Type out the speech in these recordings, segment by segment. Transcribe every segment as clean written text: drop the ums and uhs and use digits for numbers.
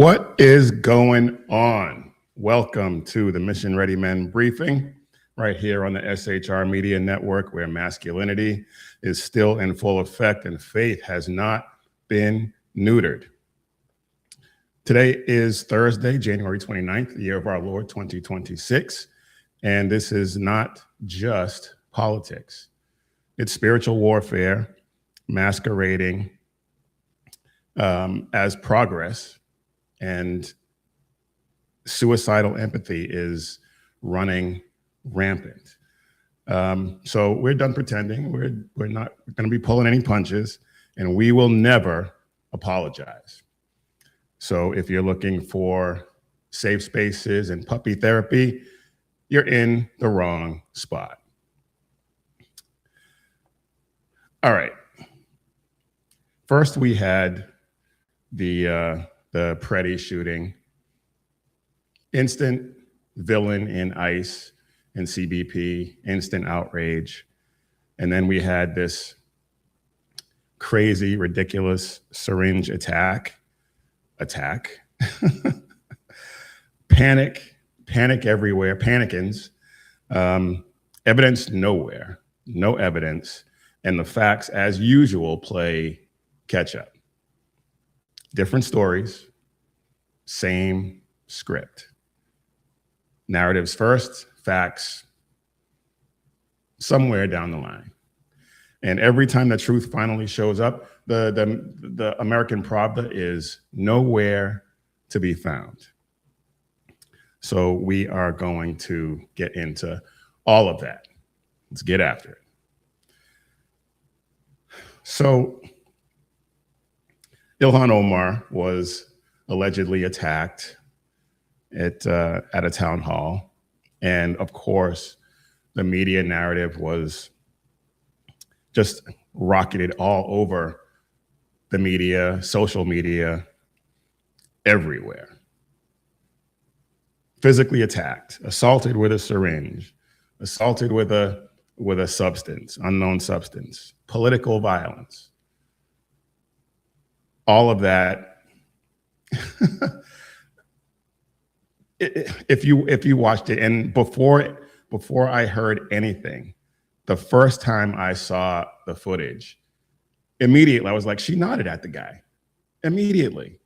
What is going on? Welcome to the Mission Ready Men briefing right here on the SHR Media Network, where masculinity is still in full effect and faith has not been neutered. Today is Thursday, January 29th, the year of our Lord 2026, and this is not just politics. It's spiritual warfare masquerading as progress, and suicidal empathy is running rampant. So we're done pretending. We're not going to be pulling any punches, and we will never apologize. So if you're looking for safe spaces and puppy therapy, you're in the wrong spot. All right. First, we had the Pretti shooting. Instant villain in ICE and CBP, instant outrage. And then we had this crazy, ridiculous syringe attack. Panic everywhere, panikins. Evidence nowhere, no evidence. And the facts, as usual, play catch up. Different stories, same script. Narratives first, facts somewhere down the line. And every time the truth finally shows up, the American Pravda is nowhere to be found. So we are going to get into all of that. Let's get after it. So Ilhan Omar was allegedly attacked at a town hall. And of course, the media narrative was just rocketed all over the media, social media, everywhere. Physically attacked, assaulted with a syringe, assaulted with a substance, unknown substance, political violence. All of that. If you watched it, and before I heard anything, the first time I saw the footage, immediately I was like, she nodded at the guy. Immediately,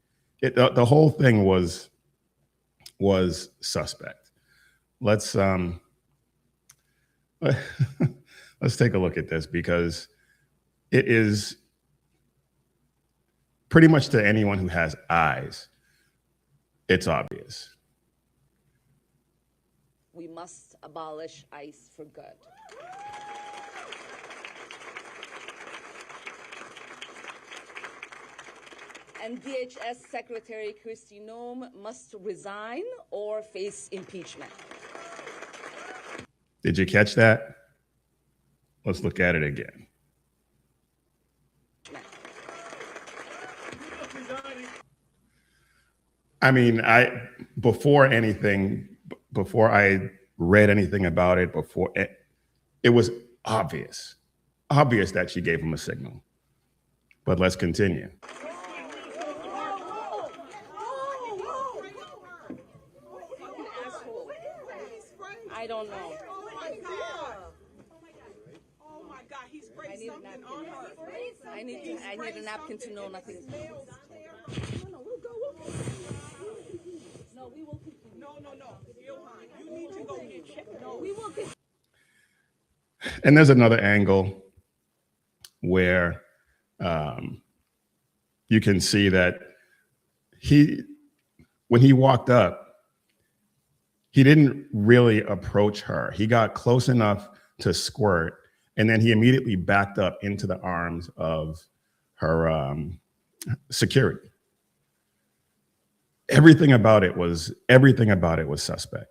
the whole thing was suspect. Let's take a look at this, because it is pretty much, to anyone who has eyes, it's obvious. We must abolish ICE for good. And DHS Secretary Kristi Noem must resign or face impeachment. Did you catch that? Let's look at it again. I mean, before I read anything about it, it was obvious that she gave him a signal. But let's continue. I don't know. Oh my God, he sprayed something on her. I need a napkin to know nothing. No, we'll go. No, we will continue. No. Ilhan, you need to go get checked. No, we will continue. And there's another angle where you can see that when he walked up, he didn't really approach her. He got close enough to squirt, and then he immediately backed up into the arms of her security. Everything about it was suspect.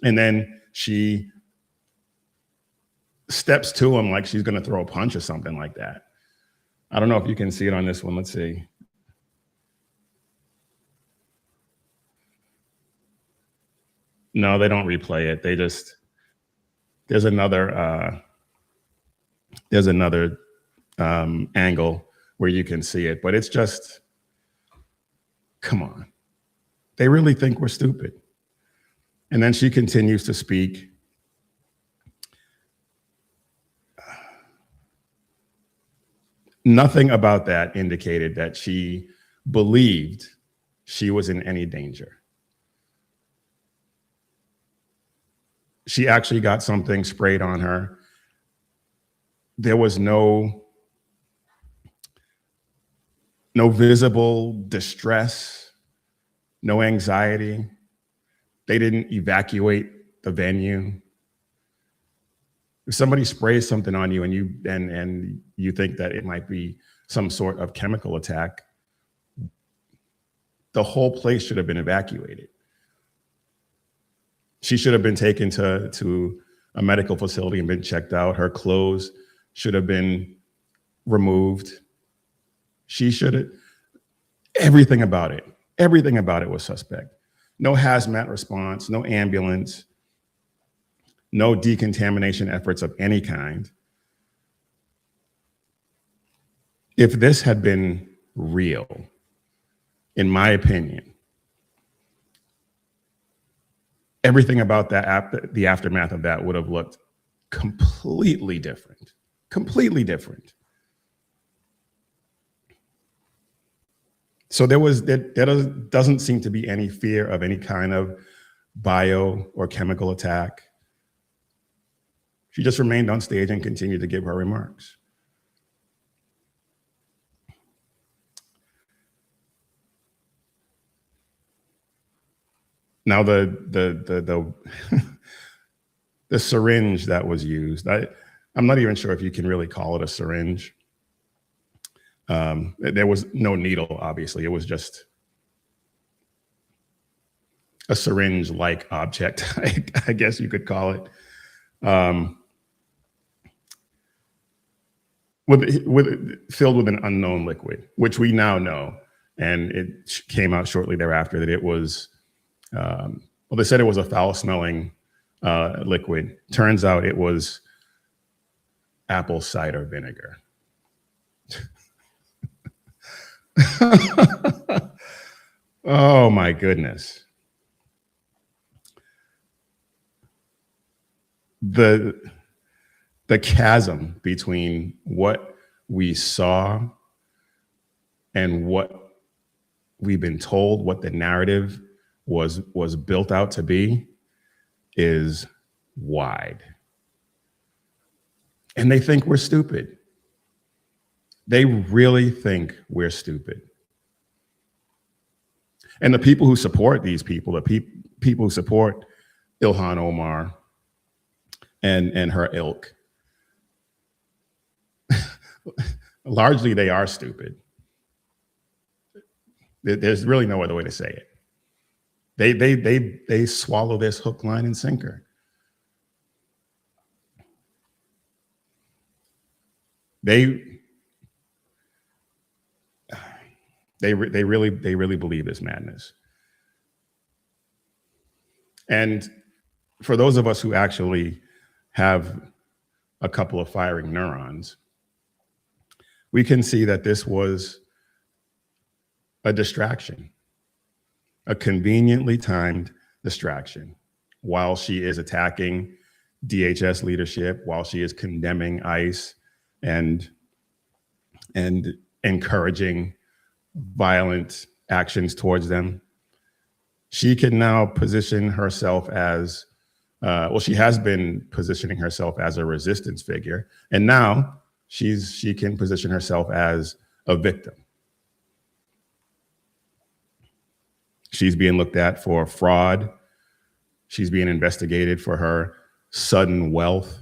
And then she steps to him like she's going to throw a punch or something like that. I don't know if you can see it on this one. Let's see. No, they don't replay it. They just, there's another angle where you can see it, but it's just Come on. They really think we're stupid. And then she continues to speak. Nothing about that indicated that she believed she was in any danger. She actually got something sprayed on her. There was no visible distress, no anxiety. They didn't evacuate the venue. If somebody sprays something on you and you think that it might be some sort of chemical attack, the whole place should have been evacuated. She should have been taken to a medical facility and been checked out. Her clothes should have been removed. She should have, everything about it was suspect. No hazmat response, no ambulance, no decontamination efforts of any kind. If this had been real, in my opinion, everything about that, the aftermath of that would have looked completely different, completely different. So there doesn't seem to be any fear of any kind of bio or chemical attack. She just remained on stage and continued to give her remarks. Now the the syringe that was used, I'm not even sure if you can really call it a syringe. There was no needle, obviously. It was just a syringe-like object, I guess you could call it. Filled with an unknown liquid, which we now know, and it came out shortly thereafter that it was, well, they said it was a foul-smelling liquid. Turns out it was apple cider vinegar. Oh my goodness. The chasm between what we saw and what we've been told, what the narrative was built out to be, is wide. And they think we're stupid. They really think we're stupid. And the people who support these people, the people who support Ilhan Omar and her ilk, largely they are stupid. There's really no other way to say it. They swallow this hook, line, and sinker. They really believe this madness. And for those of us who actually have a couple of firing neurons, we can see that this was a distraction, a conveniently timed distraction, while she is attacking DHS leadership, while she is condemning ICE and encouraging violent actions towards them. She can now position herself as, well, she has been positioning herself as a resistance figure, and now she can position herself as a victim. She's being looked at for fraud. She's being investigated for her sudden wealth.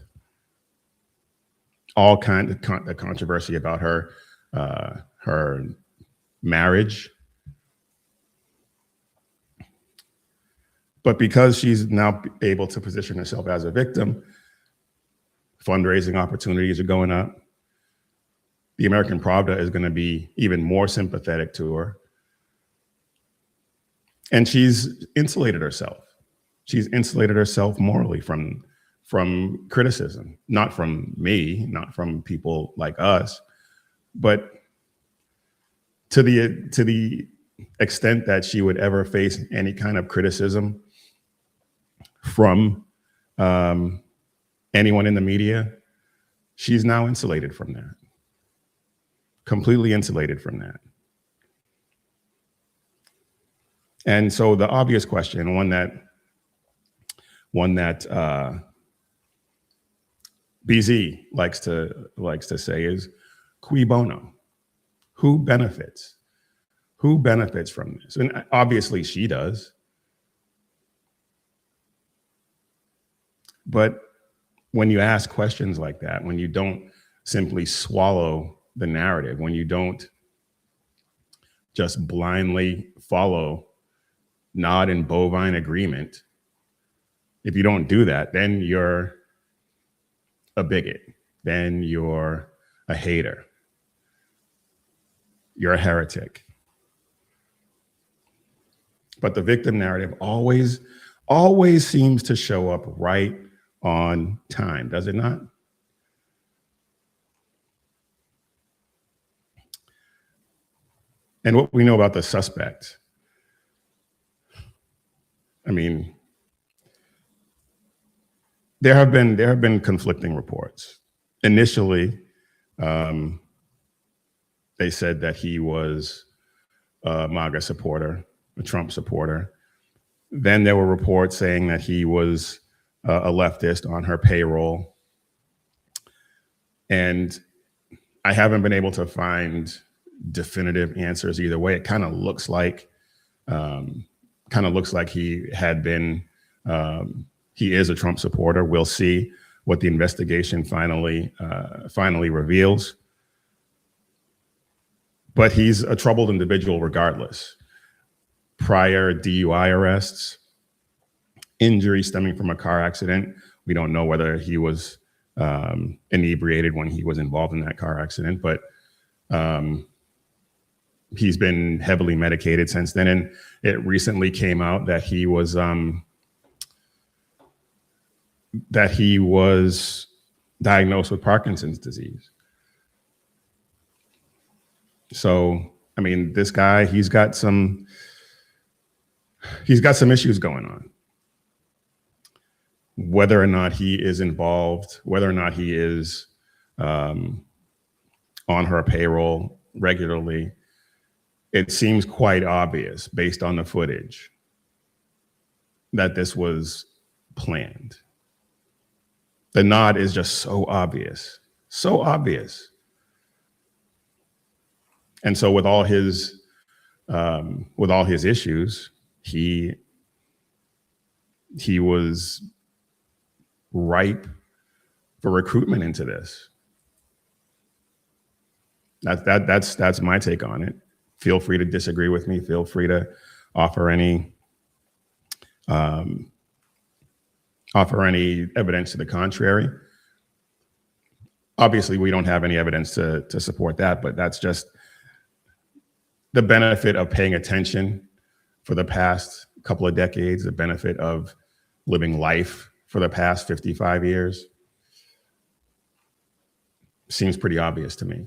All kinds of controversy about her marriage. But because she's now able to position herself as a victim, fundraising opportunities are going up. The American Pravda is going to be even more sympathetic to her. And she's insulated herself. She's insulated herself morally from criticism, not from me, not from people like us, but to the extent that she would ever face any kind of criticism from anyone in the media, she's now insulated from that. Completely insulated from that. And so the obvious question, one that BZ likes to say is, cui bono? Who benefits? Who benefits from this? And obviously she does. But when you ask questions like that, when you don't simply swallow the narrative, when you don't just blindly follow nod and bovine agreement, if you don't do that, then you're a bigot, then you're a hater, you're a heretic. But the victim narrative always seems to show up right on time, does it not? And what we know about the suspect, I mean, there have been conflicting reports. Initially, they said that he was a MAGA supporter, a Trump supporter. Then there were reports saying that he was a leftist on her payroll. And I haven't been able to find definitive answers either way. It kind of looks like he had been, he is a Trump supporter. We'll see what the investigation finally reveals. But he's a troubled individual regardless. Prior DUI arrests, injury stemming from a car accident. We don't know whether he was inebriated when he was involved in that car accident, but he's been heavily medicated since then. And it recently came out that he was diagnosed with Parkinson's disease. So, I mean, this guy, he's got some issues going on. Whether or not he is involved, whether or not he is on her payroll regularly, it seems quite obvious based on the footage that this was planned. The nod is just so obvious, so obvious. And so with all his issues, he was ripe for recruitment into this. That's my take on it. Feel free to disagree with me. Feel free to offer any evidence to the contrary. Obviously, we don't have any evidence to support that, but that's just the benefit of paying attention for the past couple of decades, the benefit of living life for the past 55 years. Seems pretty obvious to me.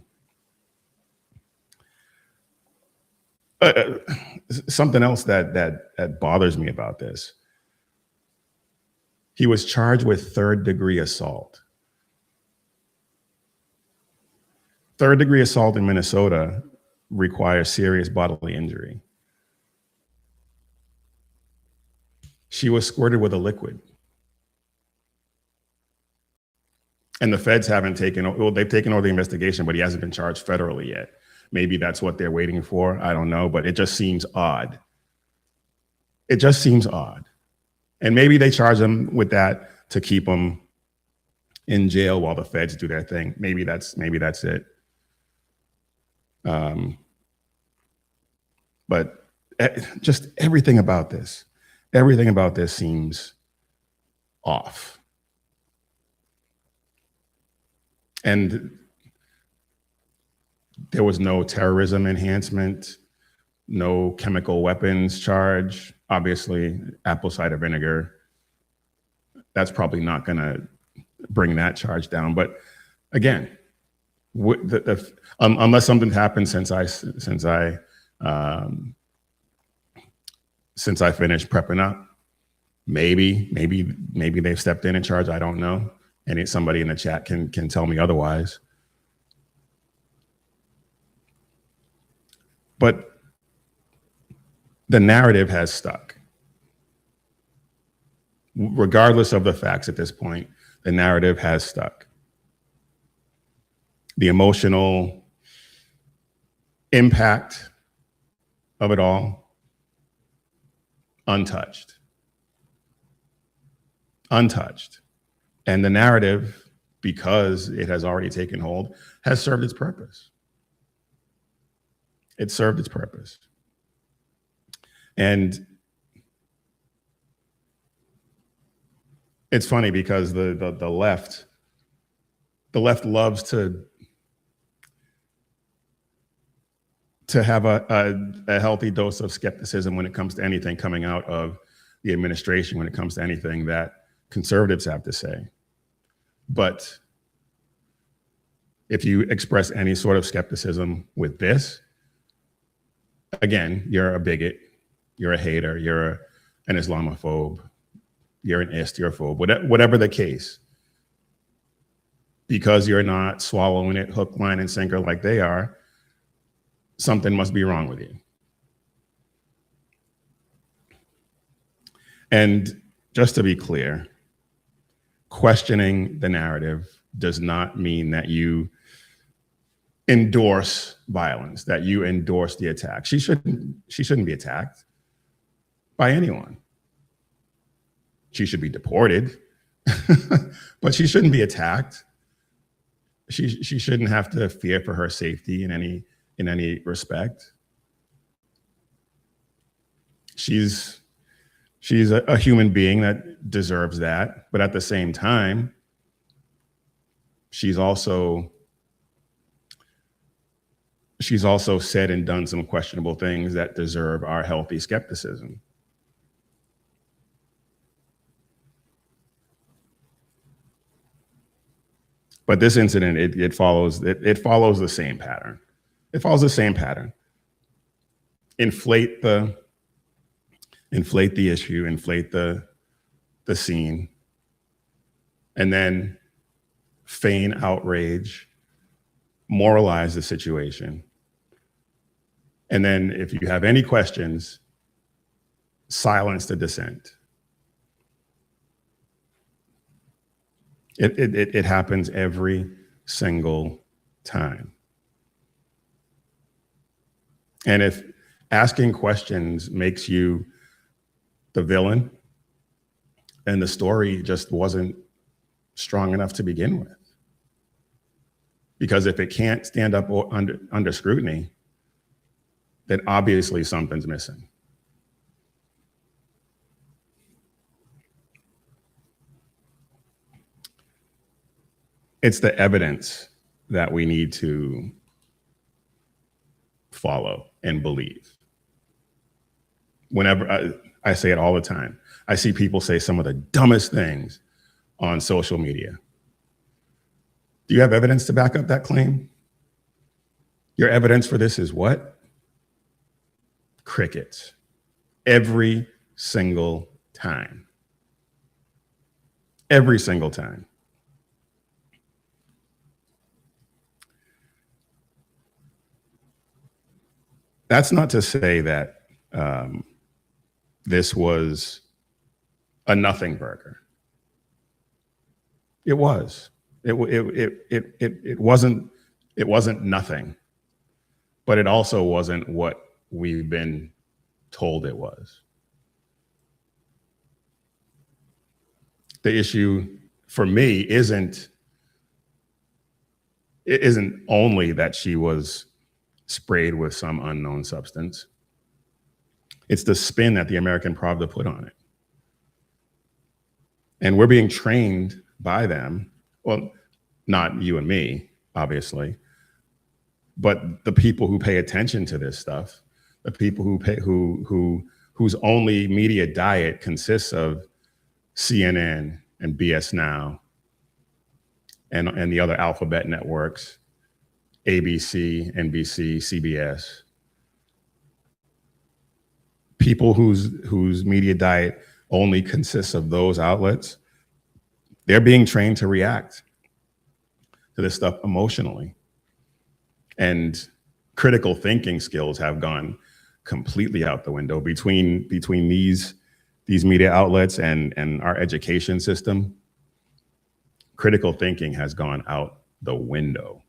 Something else that bothers me about this. He was charged with third-degree assault. Third-degree assault in Minnesota requires serious bodily injury. She was squirted with a liquid. And the feds haven't they've taken over the investigation, but he hasn't been charged federally yet. Maybe that's what they're waiting for. I don't know, but it just seems odd. It just seems odd. And maybe they charge him with that to keep him in jail while the feds do their thing. Maybe that's it. But just everything about this seems off. And there was no terrorism enhancement, no chemical weapons charge. Obviously, apple cider vinegar, that's probably not going to bring that charge down. But again, unless something happened since I since I finished prepping up. Maybe they've stepped in charge. I don't know. And somebody in the chat can tell me otherwise. But the narrative has stuck. Regardless of the facts at this point, the narrative has stuck. The emotional impact of it all, untouched. Untouched. And the narrative, because it has already taken hold, has served its purpose. It served its purpose. And it's funny because the left loves to have a healthy dose of skepticism when it comes to anything coming out of the administration, when it comes to anything that conservatives have to say. But if you express any sort of skepticism with this, again, you're a bigot, you're a hater, you're an Islamophobe, you're an Istiophobe, whatever the case. Because you're not swallowing it hook, line, and sinker like they are, something must be wrong with you. And just to be clear, questioning the narrative does not mean that you endorse violence, that you endorse the attack. She shouldn't be attacked by anyone. She should be deported, but she shouldn't be attacked. She shouldn't have to fear for her safety in any respect. She's a human being that deserves that, but at the same time, she's also said and done some questionable things that deserve our healthy skepticism. But this incident, it follows the same pattern. It follows the same pattern. Inflate the issue, inflate the scene, and then feign outrage, moralize the situation. And then if you have any questions, silence the dissent. It happens every single time. And if asking questions makes you the villain, and the story just wasn't strong enough to begin with. Because if it can't stand up under scrutiny, then obviously something's missing. It's the evidence that we need to follow and believe. Whenever I say it all the time, I see people say some of the dumbest things on social media. Do you have evidence to back up that claim? Your evidence for this is what? Crickets. Every single time. Every single time. That's not to say that this was a nothing burger. It was. It wasn't nothing, but it also wasn't what we've been told it was. The issue for me isn't only that she was sprayed with some unknown substance. It's the spin that the American Pravda put on it. And we're being trained by them. Well, not you and me, obviously, but the people who pay attention to this stuff, the people whose only media diet consists of CNN and BS Now and the other alphabet networks, ABC, NBC, CBS. people whose media diet only consists of those outlets, they're being trained to react to this stuff emotionally. And critical thinking skills have gone completely out the window between these media outlets and our education system. Critical thinking has gone out the window.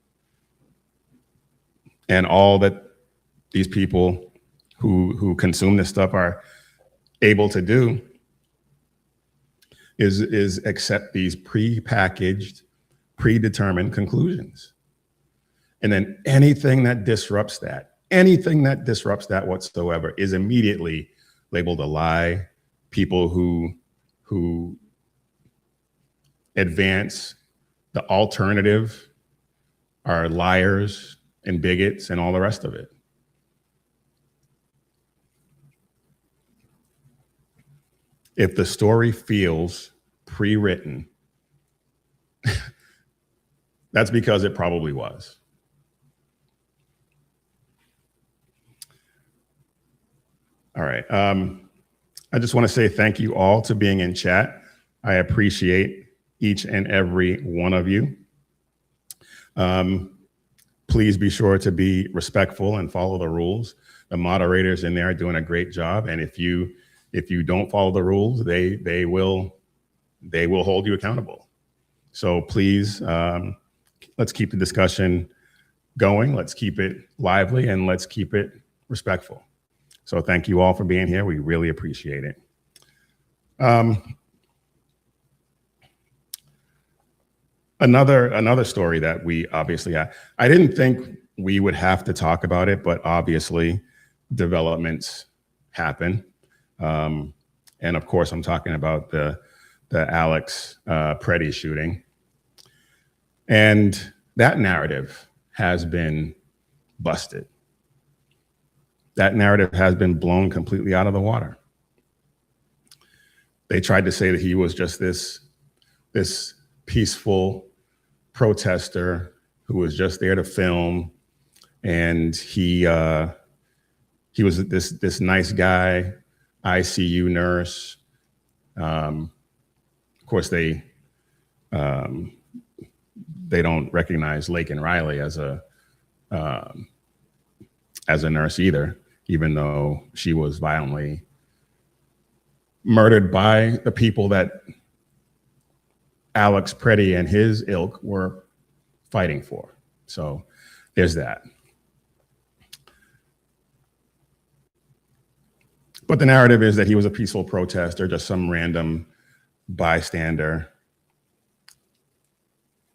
And all that these people who consume this stuff are able to do is accept these pre-packaged, predetermined conclusions. And then anything that disrupts that whatsoever is immediately labeled a lie. People who advance the alternative are liars and bigots and all the rest of it. If the story feels pre-written, that's because it probably was. All right. I just want to say thank you all to being in chat. I appreciate each and every one of you. Please be sure to be respectful and follow the rules. The moderators in there are doing a great job. And if you don't follow the rules, they will hold you accountable. So please, let's keep the discussion going. Let's keep it lively and let's keep it respectful. So thank you all for being here. We really appreciate it. Another story that we obviously, I didn't think we would have to talk about it, but obviously developments happen. And of course, I'm talking about the Alex Pretti shooting. And that narrative has been busted. That narrative has been blown completely out of the water. They tried to say that he was just this peaceful protester who was just there to film, and he was this nice guy, ICU nurse. Of course, they don't recognize Laken Riley as a nurse either, even though she was violently murdered by the people that Alex Pretti and his ilk were fighting for. So there's that. But the narrative is that he was a peaceful protester, just some random bystander.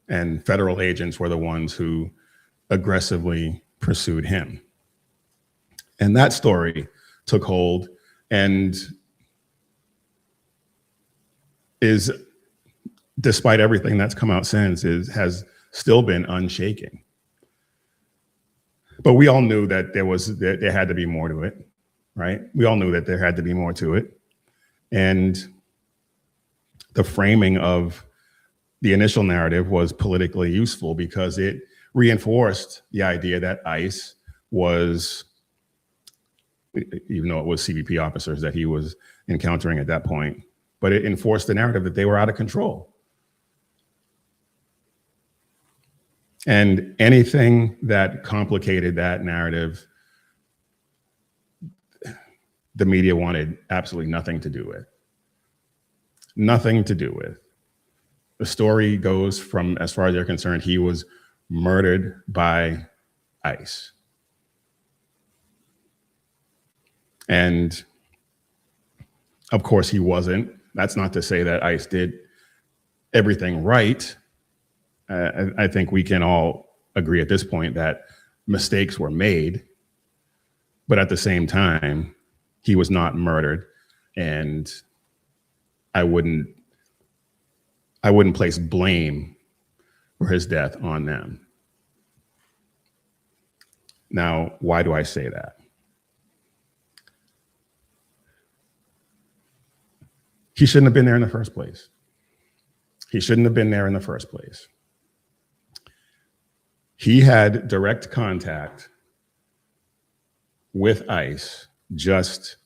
And federal agents were the ones who aggressively pursued him. And that story took hold and is, despite everything that's come out since, has still been unshaken. But we all knew that there had to be more to it, right? We all knew that there had to be more to it. And the framing of the initial narrative was politically useful because it reinforced the idea that ICE was, even though it was CBP officers that he was encountering at that point, but it enforced the narrative that they were out of control. And anything that complicated that narrative, the media wanted absolutely nothing to do with. Nothing to do with. The story goes from, as far as they're concerned, he was murdered by ICE. And of course he wasn't. That's not to say that ICE did everything right. I think we can all agree at this point that mistakes were made, but at the same time, he was not murdered, and I wouldn't place blame for his death on them. Now, why do I say that? He shouldn't have been there in the first place. He shouldn't have been there in the first place. He had direct contact with ICE just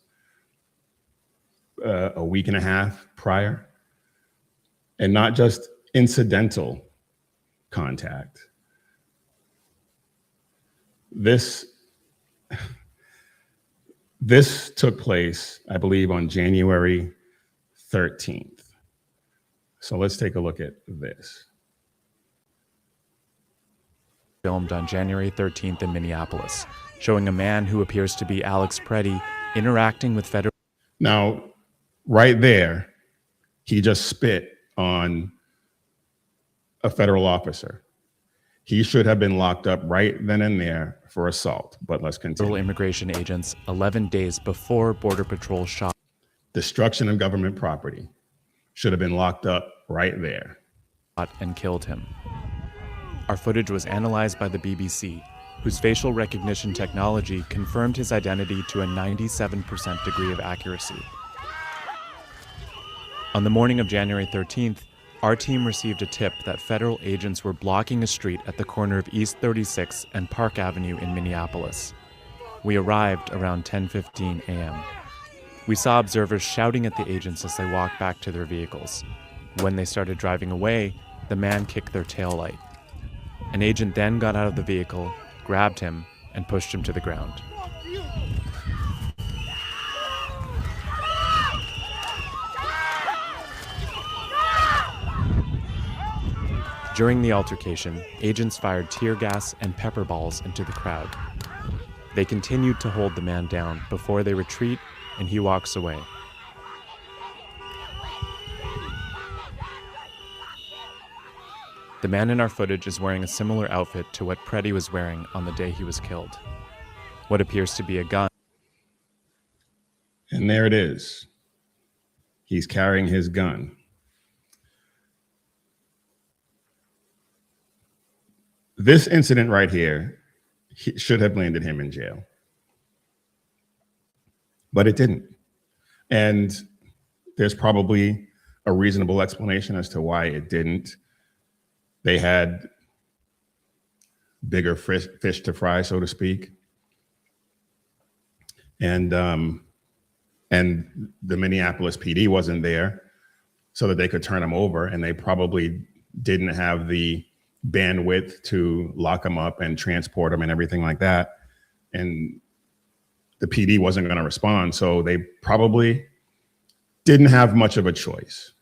a week and a half prior, and not just incidental contact. This took place, I believe, on January 13th. So let's take a look at this. Filmed on January 13th in Minneapolis, showing a man who appears to be Alex Pretti interacting with federal. Now, right there, he just spit on a federal officer. He should have been locked up right then and there for assault, but let's continue. Federal immigration agents 11 days before Border Patrol shot. Destruction of government property. Should have been locked up right there. And killed him. Our footage was analyzed by the BBC, whose facial recognition technology confirmed his identity to a 97% degree of accuracy. On the morning of January 13th, our team received a tip that federal agents were blocking a street at the corner of East 36 and Park Avenue in Minneapolis. We arrived around 10:15 a.m. We saw observers shouting at the agents as they walked back to their vehicles. When they started driving away, the man kicked their taillight. An agent then got out of the vehicle, grabbed him, and pushed him to the ground. During the altercation, agents fired tear gas and pepper balls into the crowd. They continued to hold the man down before they retreat and he walks away. The man in our footage is wearing a similar outfit to what Pretti was wearing on the day he was killed. What appears to be a gun. And there it is. He's carrying his gun. This incident right here should have landed him in jail, but it didn't. And there's probably a reasonable explanation as to why it didn't. They had bigger fish to fry, so to speak. And the Minneapolis PD wasn't there so that they could turn him over, and they probably didn't have the bandwidth to lock him up and transport him and everything like that. And the PD wasn't going to respond, so they probably didn't have much of a choice.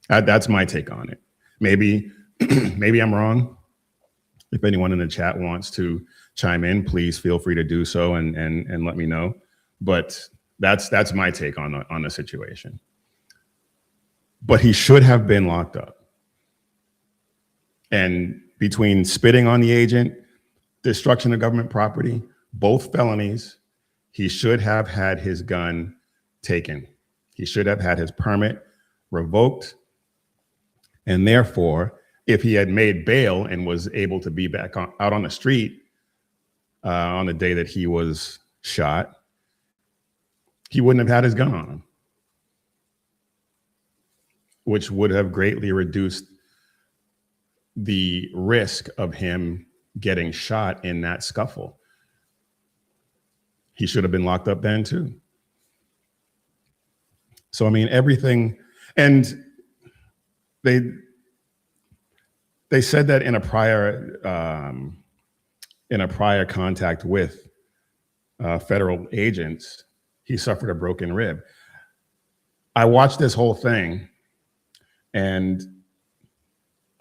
That's my take on it. Maybe I'm wrong. If anyone in the chat wants to chime in, please feel free to do so and let me know. But that's my take on the situation. But he should have been locked up. And between spitting on the agent, destruction of government property, both felonies, he should have had his gun taken. He should have had his permit revoked. And therefore, if he had made bail and was able to be back out on the street on the day that he was shot, he wouldn't have had his gun on him, which would have greatly reduced the risk of him getting shot in that scuffle. He should have been locked up then too. So, I mean, everything, and they said that in a prior contact with federal agents, he suffered a broken rib. I watched this whole thing, and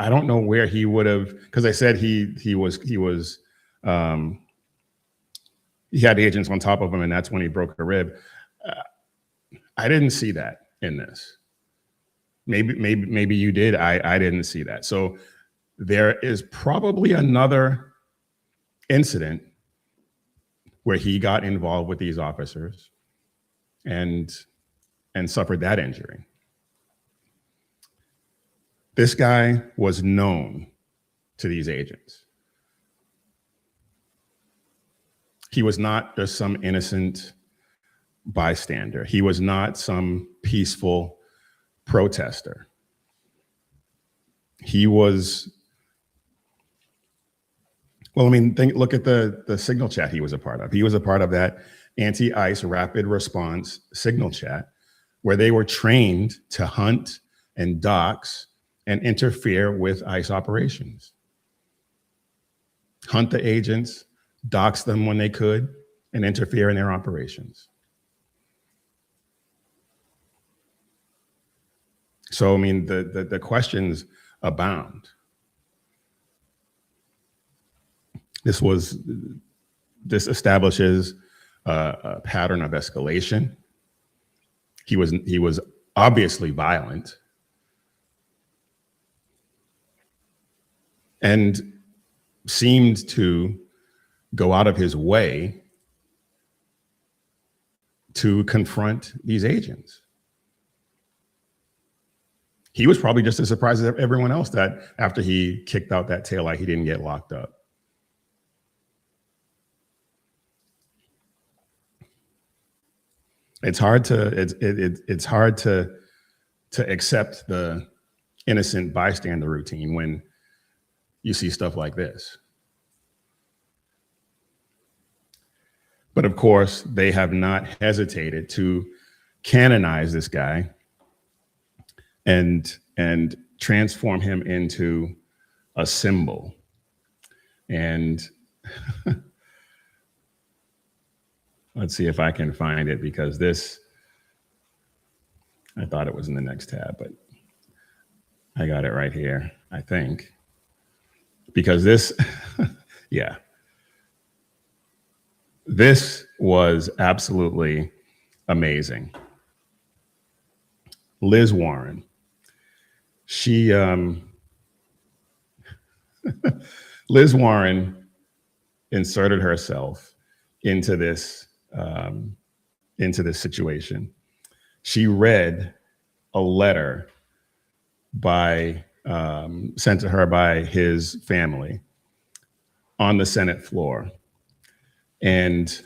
I don't know where he would have, because they said he had agents on top of him, and that's when he broke a rib. I didn't see that in this. Maybe you did. I didn't see that. So there is probably another incident where he got involved with these officers and suffered that injury. This guy was known to these agents. He was not just some innocent bystander. He was not some peaceful protester. He was, well, I mean, look at the signal chat he was a part of. He was a part of that anti-ICE rapid response signal chat where they were trained to hunt and dox and interfere with ICE operations. Hunt the agents, dox them when they could, and interfere in their operations. So, I mean, the questions abound. This establishes a pattern of escalation. He was obviously violent, and seemed to go out of his way to confront these agents. He was probably just as surprised as everyone else that after he kicked out that taillight, he didn't get locked up. It's hard to accept the innocent bystander routine when you see stuff like this. But of course, they have not hesitated to canonize this guy and transform him into a symbol. And let's see if I can find it, because this, I thought it was in the next tab, but I got it right here, I think. Because this, yeah. This was absolutely amazing. Liz Warren, she, Liz Warren inserted herself into this situation. She read a letter sent to her by his family on the Senate floor. And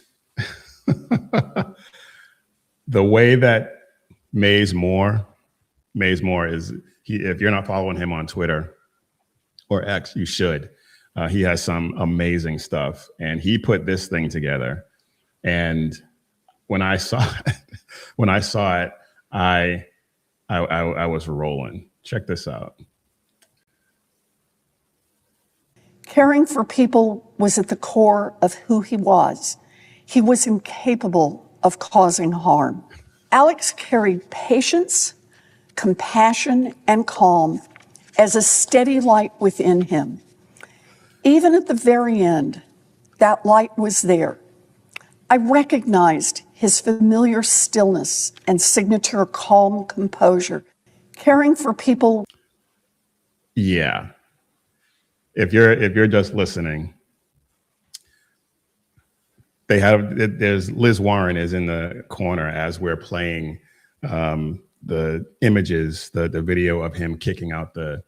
the way that Mays Moore is, if you're not following him on Twitter or X, you should. He has some amazing stuff, and he put this thing together. And when I saw it, I was rolling. Check this out. Caring for people was at the core of who he was. He was incapable of causing harm. Alex carried patience, compassion, and calm as a steady light within him. Even at the very end, that light was there. I recognized his familiar stillness and signature calm composure. Caring for people. Yeah. If you're just listening, there's Liz Warren is in the corner as we're playing the images, the video of him kicking out the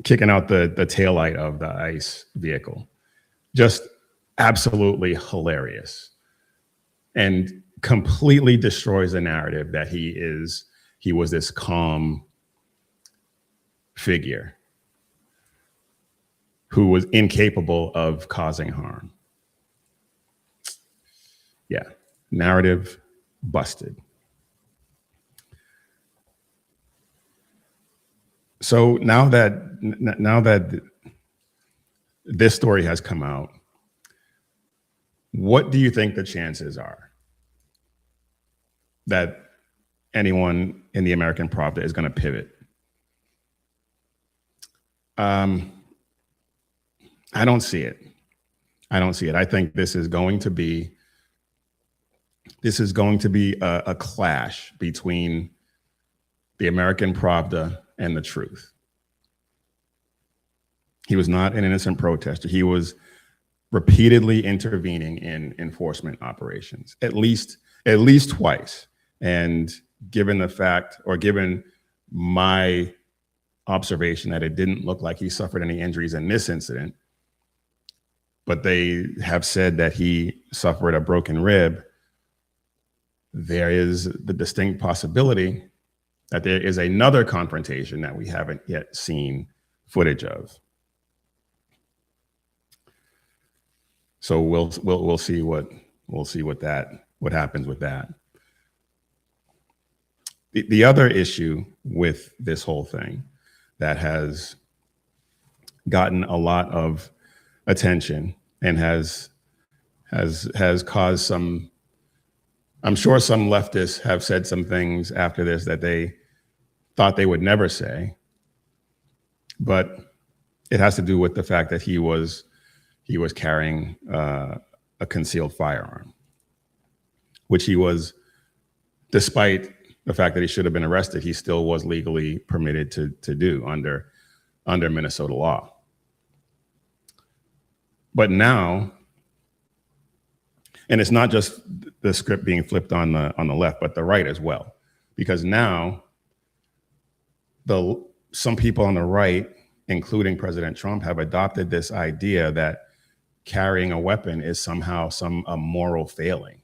taillight of the ICE vehicle. Just absolutely hilarious, and completely destroys the narrative that he was this calm figure who was incapable of causing harm. Yeah, narrative busted. So now that this story has come out, what do you think the chances are that anyone in the American Pravda is going to pivot? I don't see it. I think this is going to be a clash between the American Pravda and the truth. He was not an innocent protester. He was repeatedly intervening in enforcement operations, at least twice. And given the fact, or given my observation that it didn't look like he suffered any injuries in this incident, but they have said that he suffered a broken rib, there is the distinct possibility that there is another confrontation that we haven't yet seen footage of. So we'll see what that what happens with that. The other issue with this whole thing that has gotten a lot of attention and has caused some, I'm sure some leftists have said some things after this that they thought they would never say, but it has to do with the fact that he was carrying a concealed firearm, which he was, despite the fact that he should have been arrested, he still was legally permitted to do under Minnesota law. But now, and it's not just the script being flipped on the left, but the right as well, because now some people on the right, including President Trump, have adopted this idea that carrying a weapon is somehow a moral failing,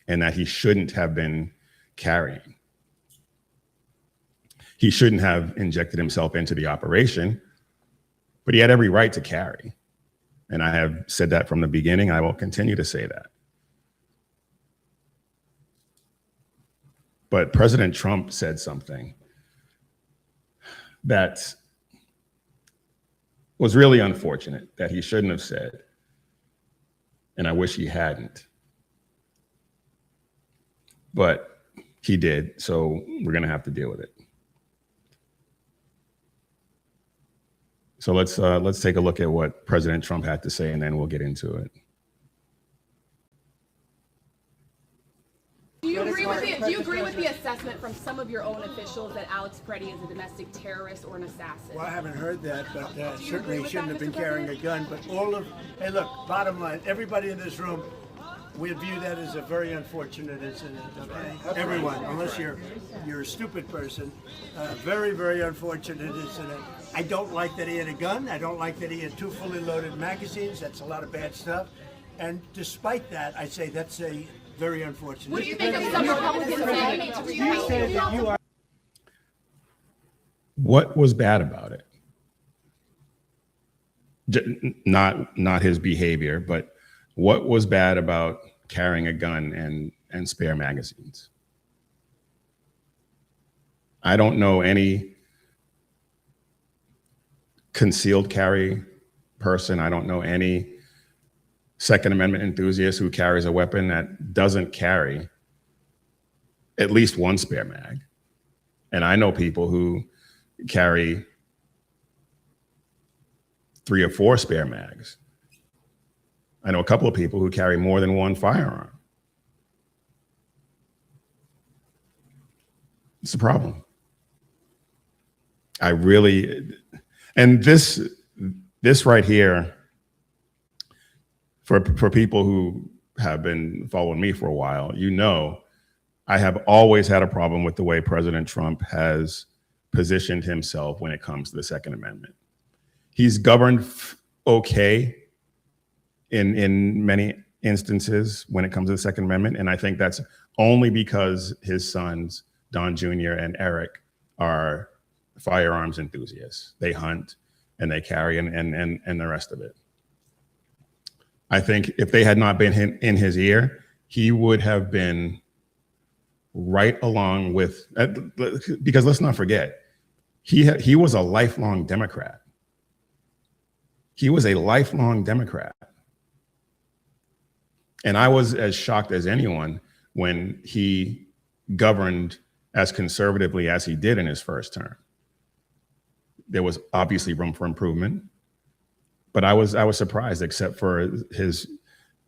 and that he shouldn't have been carrying. He shouldn't have injected himself into the operation, but he had every right to carry. And I have said that from the beginning. I will continue to say that. But President Trump said something that was really unfortunate, that he shouldn't have said, and I wish he hadn't. But he did, so we're gonna have to deal with it. So let's take a look at what President Trump had to say, and then we'll get into it. Do you agree with the assessment from some of your own officials that Alex Pretti is a domestic terrorist or an assassin? Well, I haven't heard that, but certainly he shouldn't have been carrying a gun. But hey, look, bottom line, everybody in this room, we view that as a very unfortunate incident. Okay? Everyone, unless you're a stupid person, very, very unfortunate incident. I don't like that he had a gun. I don't like that he had 2 fully loaded magazines. That's a lot of bad stuff. And despite that, I say that's a very unfortunate. What do you think of some Republicans saying? What was bad about it? Not his behavior, but what was bad about carrying a gun and spare magazines? I don't know any concealed carry person. I don't know any Second Amendment enthusiast who carries a weapon that doesn't carry at least 1 spare mag. And I know people who carry 3 or 4 spare mags. I know a couple of people who carry more than 1 firearm. It's a problem. And this right here, for people who have been following me for a while, you know, I have always had a problem with the way President Trump has positioned himself when it comes to the Second Amendment. He's governed okay in many instances when it comes to the Second Amendment, and I think that's only because his sons, Don Jr. and Eric, are firearms enthusiasts. They hunt and they carry and the rest of it. I think if they had not been in his ear, he would have been right along with, because let's not forget, he was a lifelong Democrat. He was a lifelong Democrat. And I was as shocked as anyone when he governed as conservatively as he did in his first term. There was obviously room for improvement, but I was surprised, except for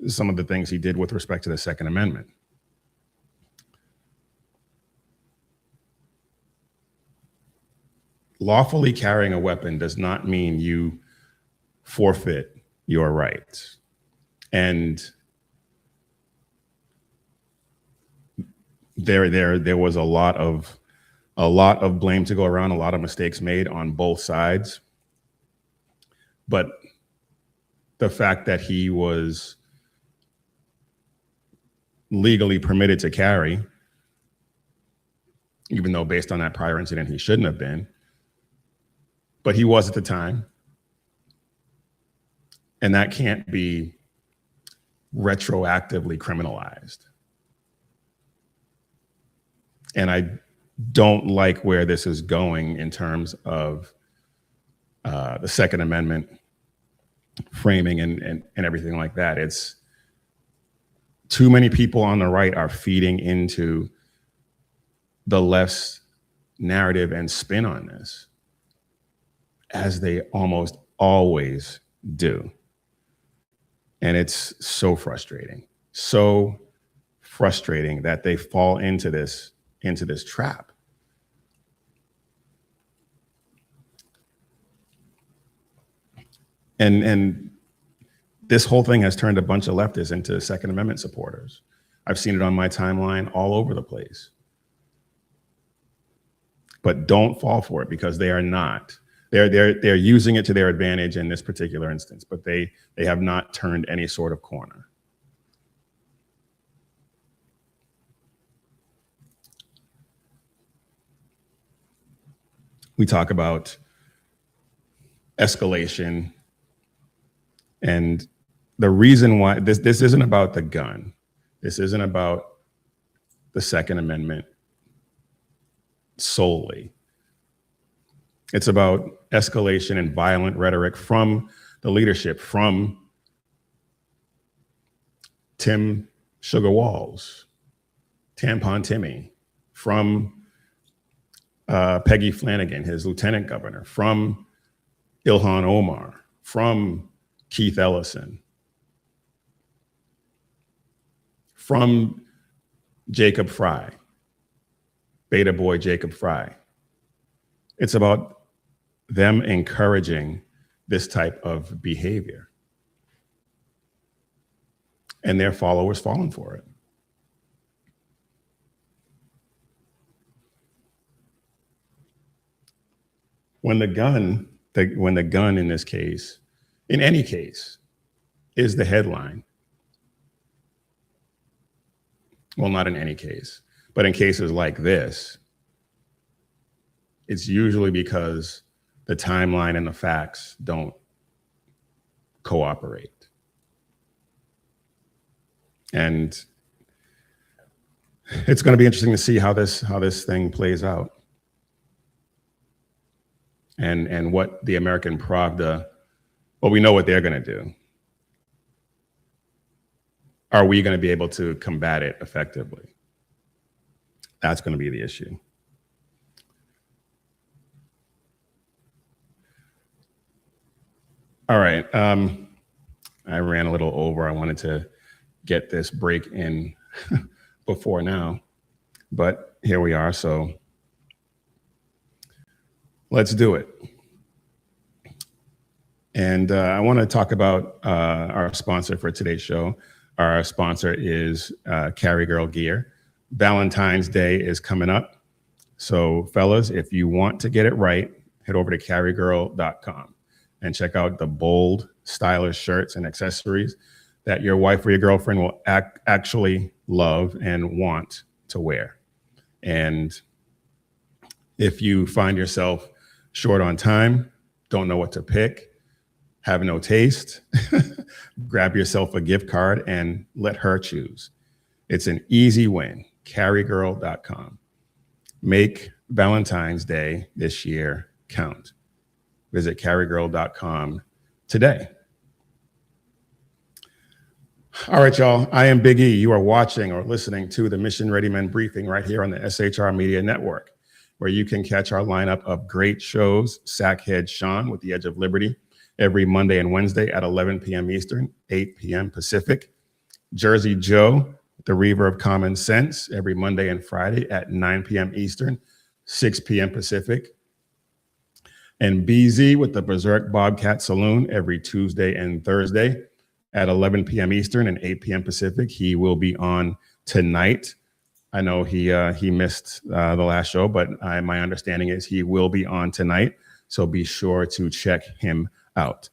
some of the things he did with respect to the Second Amendment. Lawfully carrying a weapon does not mean you forfeit your rights. And there was a lot of blame to go around, a lot of mistakes made on both sides. But the fact that he was legally permitted to carry, even though based on that prior incident he shouldn't have been, but he was at the time. And that can't be retroactively criminalized. And I don't like where this is going in terms of the Second Amendment framing and everything like that. It's too many people on the right are feeding into the left's narrative and spin on this, as they almost always do. And it's so frustrating that they fall into this trap. And this whole thing has turned a bunch of leftists into Second Amendment supporters. I've seen it on my timeline all over the place. But don't fall for it, because they are not. They're using it to their advantage in this particular instance, but they have not turned any sort of corner. We talk about escalation, and the reason why this isn't about the gun. This isn't about the Second Amendment solely. It's about escalation and violent rhetoric from the leadership, from Tim Sugar Walls, Tampon Timmy, from Peggy Flanagan, his lieutenant governor, from Ilhan Omar, from Keith Ellison, from Jacob Fry, Beta Boy Jacob Fry. It's about them encouraging this type of behavior, and their followers falling for it. When the gun in this case, in any case, is the headline. Well, not in any case, but in cases like this, it's usually because the timeline and the facts don't cooperate. And it's going to be interesting to see how this thing plays out. And what the American Pravda, well, we know what they're going to do. Are we going to be able to combat it effectively? That's going to be the issue. All right. I ran a little over. I wanted to get this break in before now, but here we are. So let's do it. And I want to talk about our sponsor for today's show. Our sponsor is Carry Girl Gear. Valentine's Day is coming up. So fellas, if you want to get it right, head over to carrygirl.com and check out the bold, stylish shirts and accessories that your wife or your girlfriend will actually love and want to wear. And if you find yourself short on time, don't know what to pick, have no taste, grab yourself a gift card and let her choose. It's an easy win. Carrygirl.com. Make Valentine's Day this year count. Visit carrygirl.com today. All right, y'all. I am Big E. You are watching or listening to the Mission Ready Men briefing right here on the SHR Media Network, where you can catch our lineup of great shows. Sackhead Sean with The Edge of Liberty every Monday and Wednesday at 11 p.m. Eastern, 8 p.m. Pacific. Jersey Joe, The Reaver of Common Sense, every Monday and Friday at 9 p.m. Eastern, 6 p.m. Pacific. And BZ with the Berserk Bobcat Saloon every Tuesday and Thursday at 11 p.m. Eastern and 8 p.m. Pacific. He will be on tonight. I know he missed the last show, but my understanding is he will be on tonight. So be sure to check him out.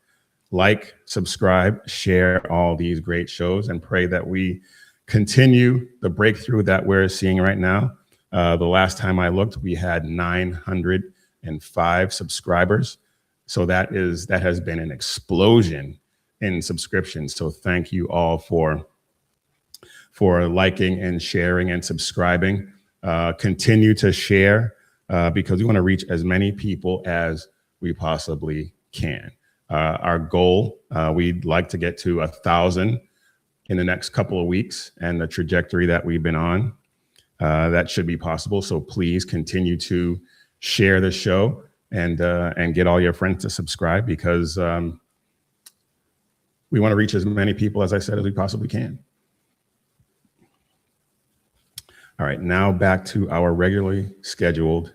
Like, subscribe, share all these great shows, and pray that we continue the breakthrough that we're seeing right now. The last time I looked, we had 905 subscribers. So that has been an explosion in subscriptions. So thank you all for liking and sharing and subscribing. Continue to share because we want to reach as many people as we possibly can. Our goal, we'd like to get to 1,000 in the next couple of weeks, and the trajectory that we've been on, that should be possible. So please continue to share the show and get all your friends to subscribe, because we want to reach as many people, as I said, as we possibly can. All right, now back to our regularly scheduled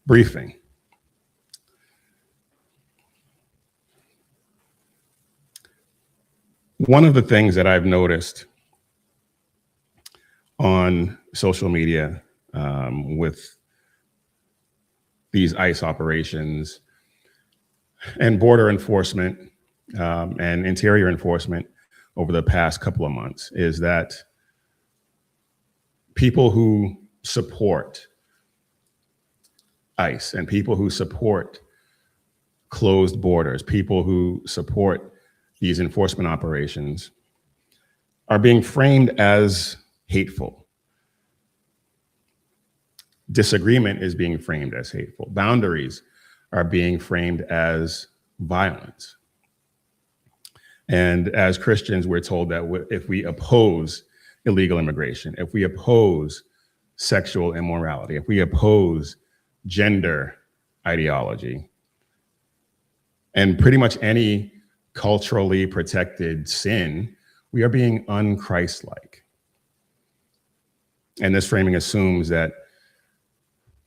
briefing. One of the things that I've noticed on social media with these ICE operations and border enforcement and interior enforcement over the past couple of months is that people who support ICE and people who support closed borders, people who support these enforcement operations are being framed as hateful. Disagreement is being framed as hateful. Boundaries are being framed as violence. And as Christians, we're told that if we oppose illegal immigration, if we oppose sexual immorality, if we oppose gender ideology, and pretty much any culturally protected sin, we are being un-Christ-like. And this framing assumes that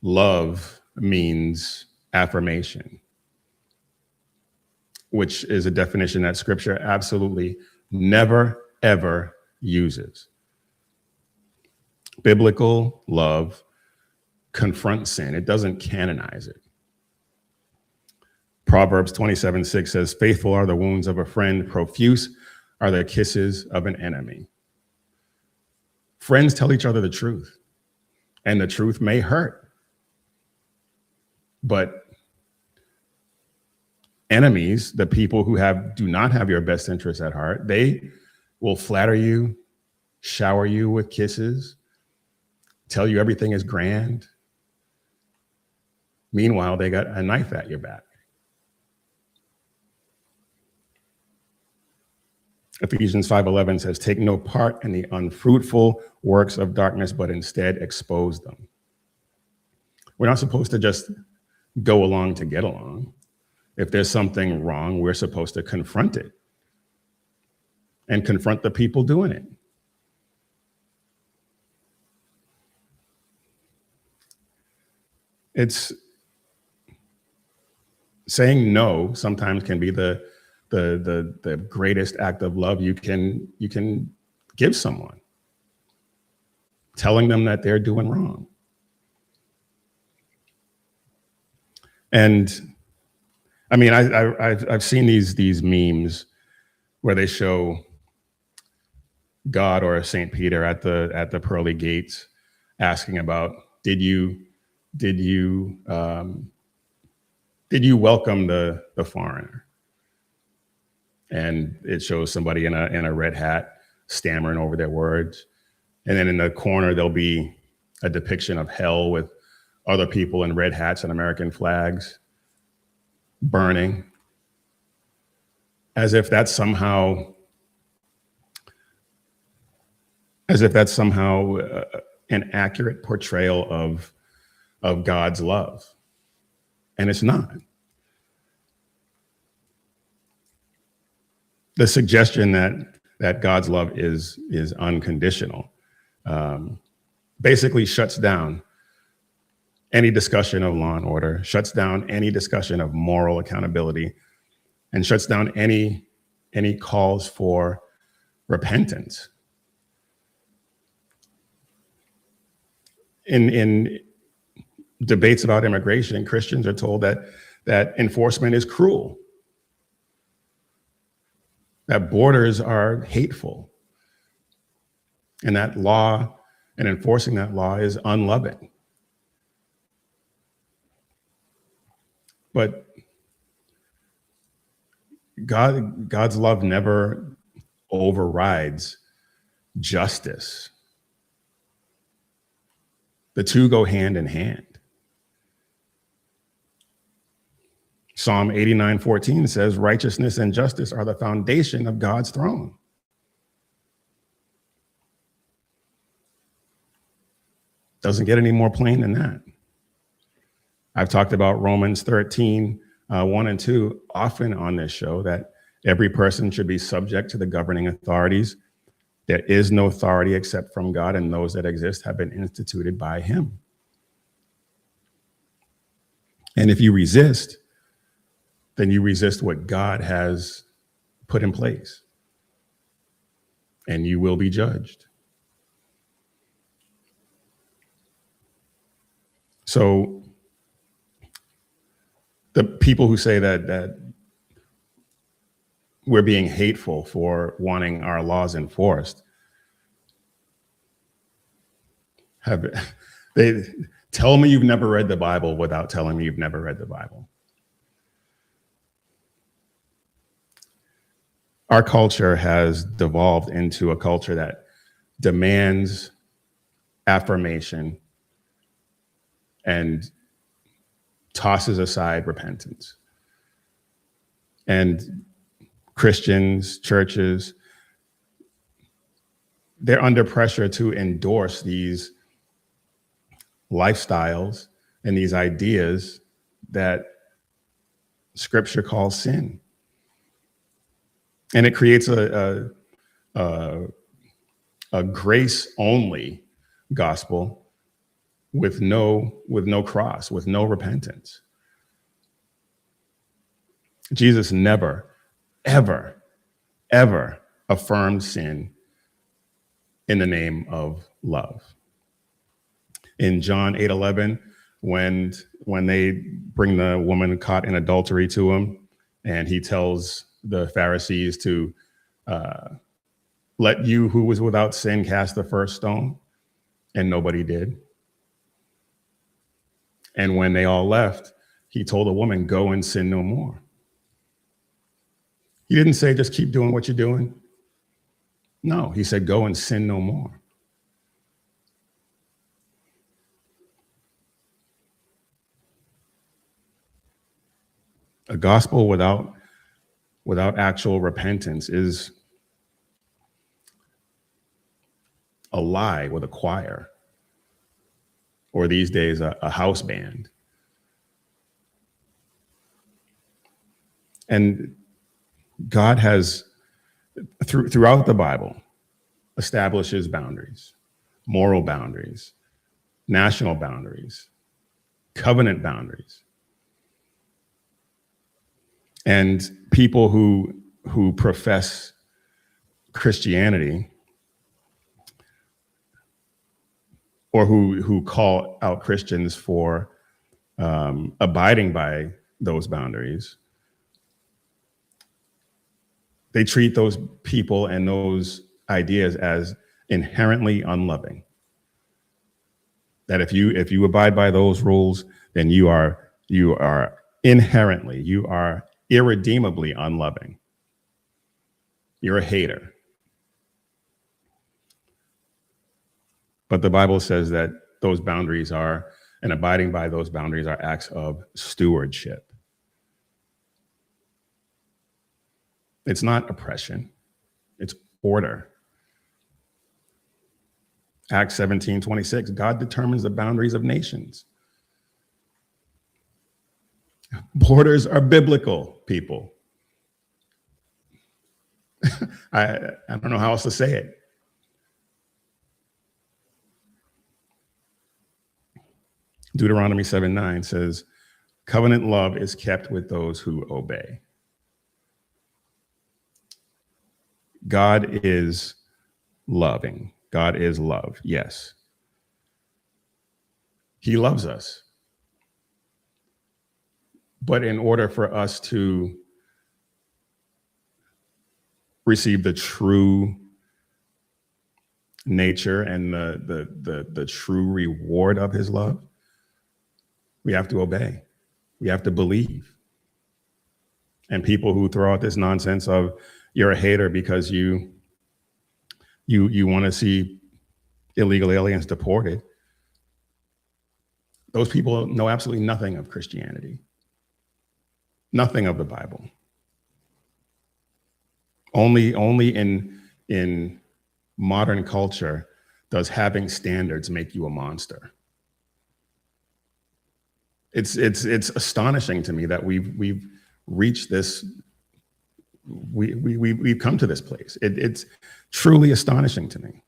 love means affirmation, which is a definition that Scripture absolutely never, ever uses. Biblical love confronts sin. It doesn't canonize it. Proverbs 27:6 says, "Faithful are the wounds of a friend, profuse are the kisses of an enemy." Friends tell each other the truth, and the truth may hurt. But enemies, the people who do not have your best interests at heart, they will flatter you, shower you with kisses, tell you everything is grand. Meanwhile, they got a knife at your back. Ephesians 5:11 says, "Take no part in the unfruitful works of darkness, but instead expose them." We're not supposed to just go along to get along. If there's something wrong, we're supposed to confront it and confront the people doing it. It's saying no sometimes can be the greatest act of love you can give someone. Telling them that they're doing wrong. And I mean, I've seen these memes where they show God or St. Peter at the pearly gates asking about, did you welcome the foreigner? And it shows somebody in a red hat stammering over their words. And then in the corner, there'll be a depiction of hell with other people in red hats and American flags burning, as if that's somehow an accurate portrayal of God's love. And it's not. The suggestion that God's love is unconditional basically shuts down any discussion of law and order, shuts down any discussion of moral accountability, and shuts down any calls for repentance. In debates about immigration, Christians are told that enforcement is cruel, that borders are hateful, and that law and enforcing that law is unloving. But God's love never overrides justice. The two go hand in hand. Psalm 89:14 says, righteousness and justice are the foundation of God's throne. Doesn't get any more plain than that. I've talked about Romans 13, 1 and 2 often on this show, that every person should be subject to the governing authorities. There is no authority except from God, and those that exist have been instituted by him. And if you resist, then you resist what God has put in place, and you will be judged. So the people who say that we're being hateful for wanting our laws enforced, they tell me you've never read the Bible without telling me you've never read the Bible. Our culture has devolved into a culture that demands affirmation and tosses aside repentance. And Christians, churches, they're under pressure to endorse these lifestyles and these ideas that Scripture calls sin. And it creates a grace-only gospel with no cross, with no repentance. Jesus never, ever, ever affirmed sin in the name of love. In John 8:11, when they bring the woman caught in adultery to him, and he tells the Pharisees to let you who was without sin cast the first stone, and nobody did. And when they all left, he told the woman, go and sin no more. He didn't say just keep doing what you're doing. No, he said go and sin no more. A gospel without actual repentance is a lie with a choir, or these days a house band. And God has, throughout the Bible, establishes boundaries, moral boundaries, national boundaries, covenant boundaries. And people who profess Christianity, or who call out Christians for abiding by those boundaries, they treat those people and those ideas as inherently unloving. That if you abide by those rules, then you are inherently, you are irredeemably unloving. You're a hater. But the Bible says that those boundaries are, and abiding by those boundaries are, acts of stewardship. It's not oppression, it's order. Acts 17:26, God determines the boundaries of nations. Borders are biblical, people. I don't know how else to say it. Deuteronomy 7:9 says, covenant love is kept with those who obey. God is loving. God is love, yes. He loves us. But in order for us to receive the true nature and the true reward of his love, we have to obey. We have to believe. And people who throw out this nonsense of you're a hater because you want to see illegal aliens deported. Those people know absolutely nothing of Christianity, nothing of the Bible. Only in modern culture does having standards make you a monster. It's astonishing to me that we've reached this. We've come to this place. It's truly astonishing to me.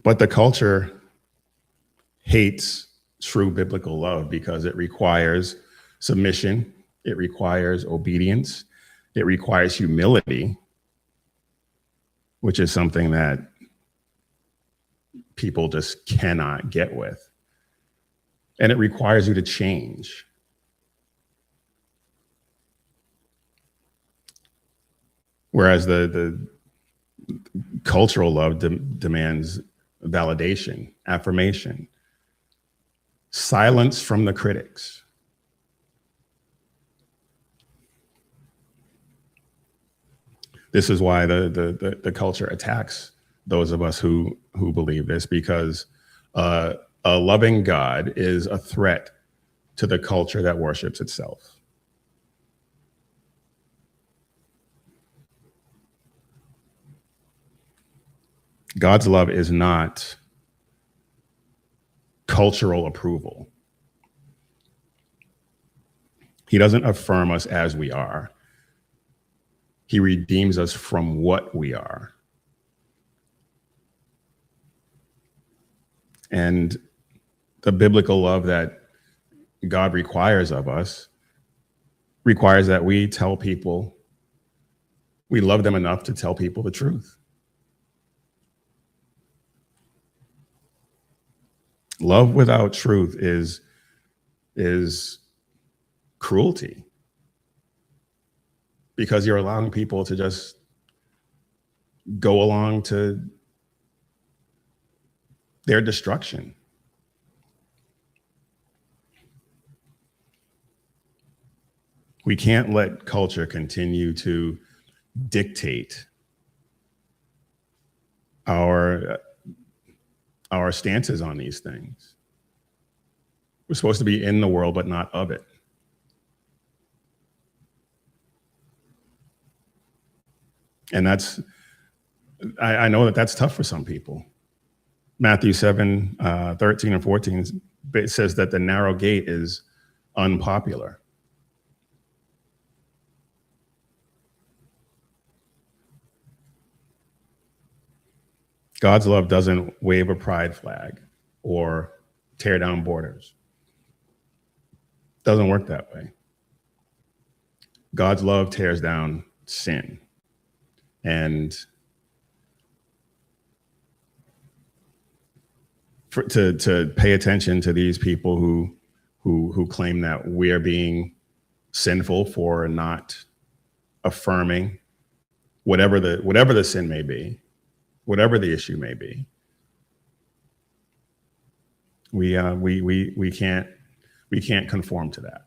But the culture hates true biblical love because it requires submission, it requires obedience, it requires humility, which is something that people just cannot get with. And it requires you to change. Whereas the cultural love demands validation, affirmation, silence from the critics. This is why the culture attacks those of us who believe this, because a loving God is a threat to the culture that worships itself. God's love is not cultural approval. He doesn't affirm us as we are. He redeems us from what we are. And the biblical love that God requires of us requires that we tell people, we love them enough to tell people the truth. Love without truth is cruelty, because you're allowing people to just go along to their destruction. We can't let culture continue to dictate our stances on these things. We're supposed to be in the world, but not of it. And I know that's tough for some people. Matthew 7, 13 and 14 says that the narrow gate is unpopular. God's love doesn't wave a pride flag or tear down borders. Doesn't work that way. God's love tears down sin. And to pay attention to these people who claim that we're being sinful for not affirming whatever the sin may be, whatever the issue may be, we can't conform to that.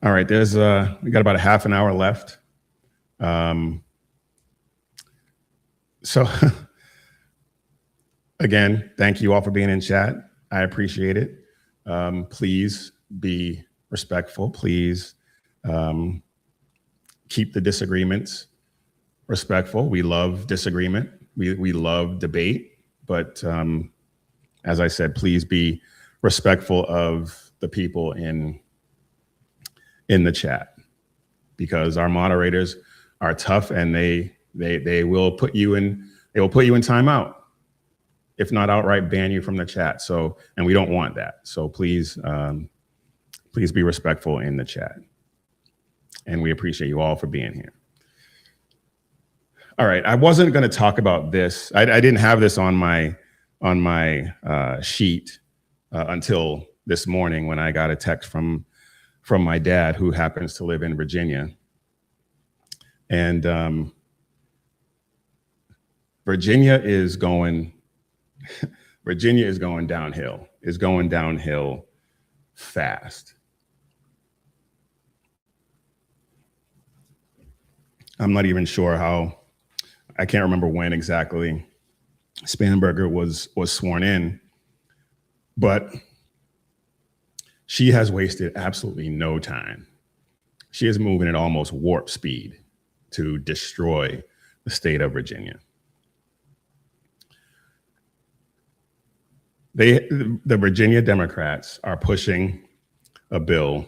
All right, we got about a half an hour left. So again, thank you all for being in chat. I appreciate it. Please be respectful. Please keep the disagreements respectful. We love disagreement. We love debate. But as I said, please be respectful of the people in the chat, because our moderators are tough, and they will put you in timeout, if not outright ban you from the chat. So, and we don't want that. So please be respectful in the chat. And we appreciate you all for being here. All right, I wasn't going to talk about this. I didn't have this on my sheet until this morning, when I got a text from my dad, who happens to live in Virginia. And Virginia is going Virginia is going downhill fast. I'm not even sure how, I can't remember when exactly Spanberger was sworn in, but she has wasted absolutely no time. She is moving at almost warp speed to destroy the state of Virginia. The Virginia Democrats are pushing a bill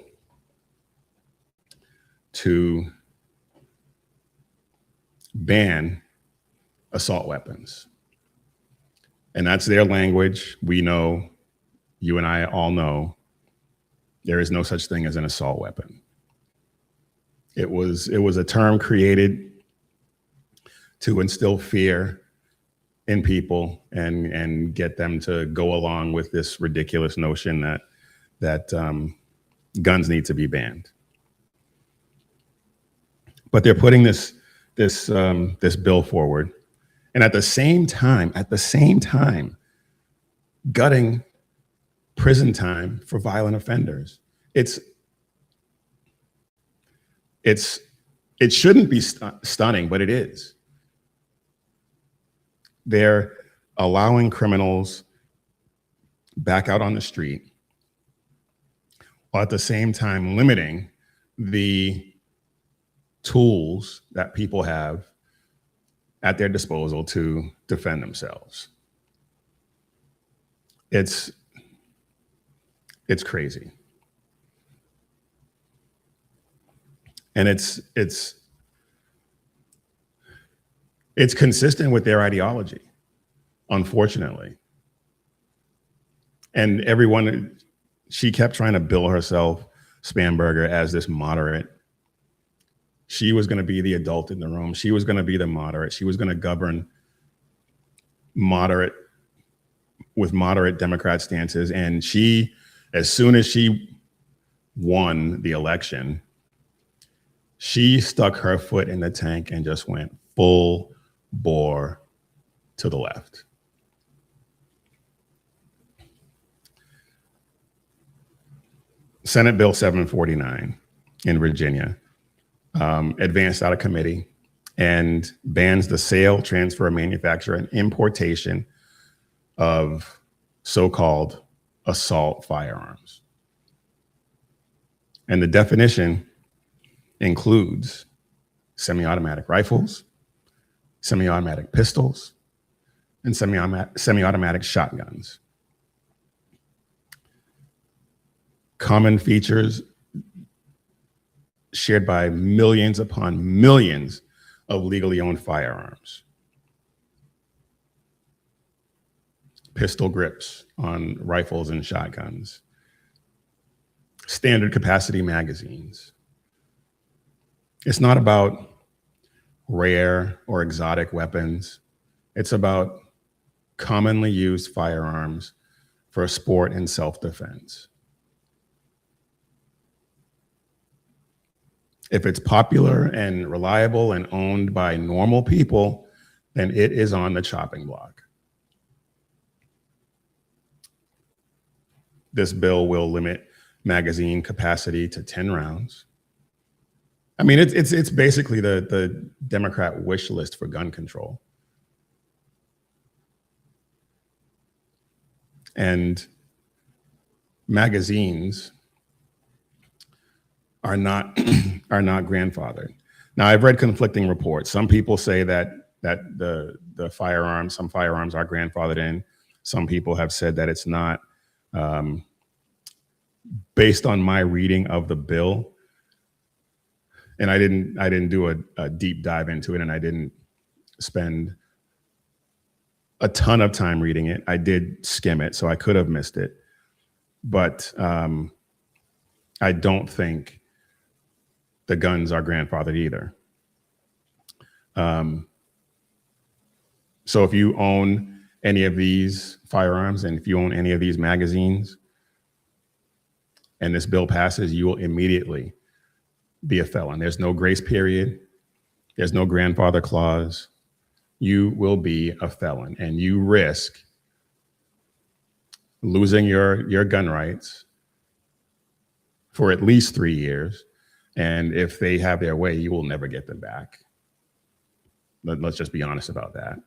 to ban assault weapons. And that's their language. We know, you and I all know, there is no such thing as an assault weapon. It was a term created to instill fear in people and get them to go along with this ridiculous notion that guns need to be banned. But they're putting this bill forward, and at the same time, gutting prison time for violent offenders. It shouldn't be stunning, but it is. They're allowing criminals back out on the street, while at the same time limiting the tools that people have at their disposal to defend themselves. It's crazy. And it's consistent with their ideology, unfortunately. And everyone, she kept trying to bill herself, Spanberger, as this moderate. She was going to be the adult in the room. She was going to be the moderate. She was going to govern with moderate Democrat stances. And she, as soon as she won the election, she stuck her foot in the tank and just went full bore to the left. Senate Bill 749 in Virginia advanced out of committee and bans the sale, transfer, manufacture, and importation of so-called assault firearms. And the definition includes semi-automatic rifles, semi-automatic pistols, and semi-automatic shotguns. Common features shared by millions upon millions of legally owned firearms. Pistol grips on rifles and shotguns. Standard capacity magazines. It's not about rare or exotic weapons. It's about commonly used firearms for sport and self-defense. If it's popular and reliable and owned by normal people, then it is on the chopping block. This bill will limit magazine capacity to 10 rounds. I mean, it's basically the Democrat wish list for gun control. And magazines are not grandfathered. Now, I've read conflicting reports. Some people say that the firearms, some firearms are grandfathered in. Some people have said that it's not. Based on my reading of the bill, and I didn't do a deep dive into it, and I didn't spend a ton of time reading it. I did skim it, so I could have missed it. But I don't think the guns are grandfathered either. So if you own any of these firearms and if you own any of these magazines and this bill passes, you will immediately be a felon. There's no grace period. There's no grandfather clause. You will be a felon and you risk losing your gun rights for at least 3 years. And if they have their way, you will never get them back. Let's just be honest about that.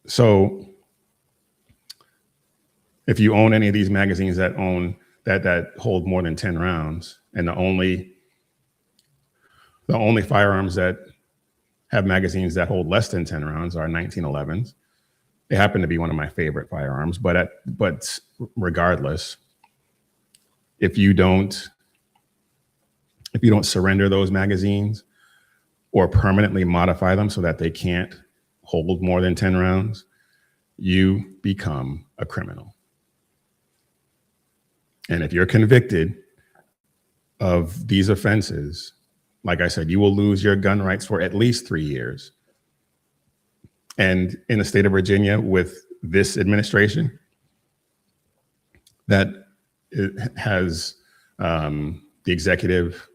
So if you own any of these magazines that hold more than 10 rounds, and the only firearms that have magazines that hold less than 10 rounds are 1911s. They happen to be one of my favorite firearms, but regardless, if you don't surrender those magazines or permanently modify them so that they can't hold more than 10 rounds, you become a criminal. And if you're convicted of these offenses, like I said, you will lose your gun rights for at least 3 years. And in the state of Virginia, with this administration, that it has the executive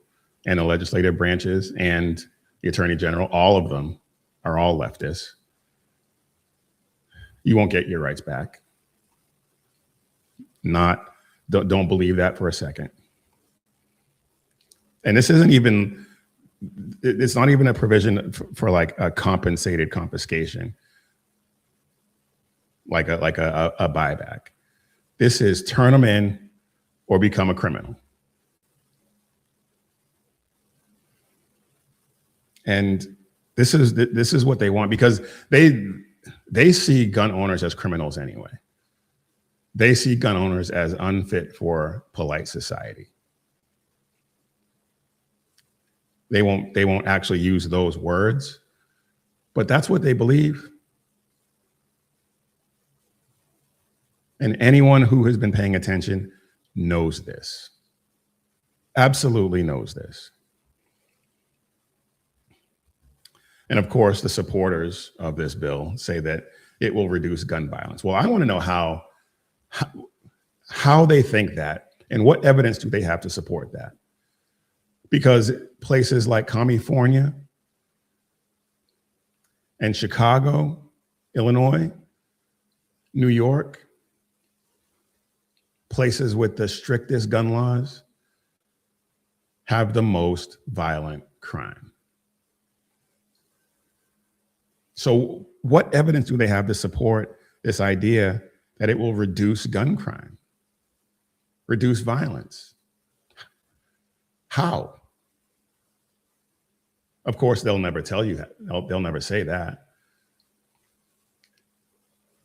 and the legislative branches and the attorney general, all of them are all leftists. You won't get your rights back. Don't believe that for a second. And this isn't even, it's not even a provision for like a compensated confiscation, like a buyback. This is turn them in or become a criminal. And this is what they want, because they see gun owners as criminals anyway. They see gun owners as unfit for polite society. They won't actually use those words, but that's what they believe. And anyone who has been paying attention knows this. Absolutely knows this. And of course, the supporters of this bill say that it will reduce gun violence. Well, I want to know how they think that, and what evidence do they have to support that? Because places like California and Chicago, Illinois, New York, places with the strictest gun laws, have the most violent crime. So what evidence do they have to support this idea that it will reduce gun crime, reduce violence? How? Of course, they'll never tell you that. They'll never say that.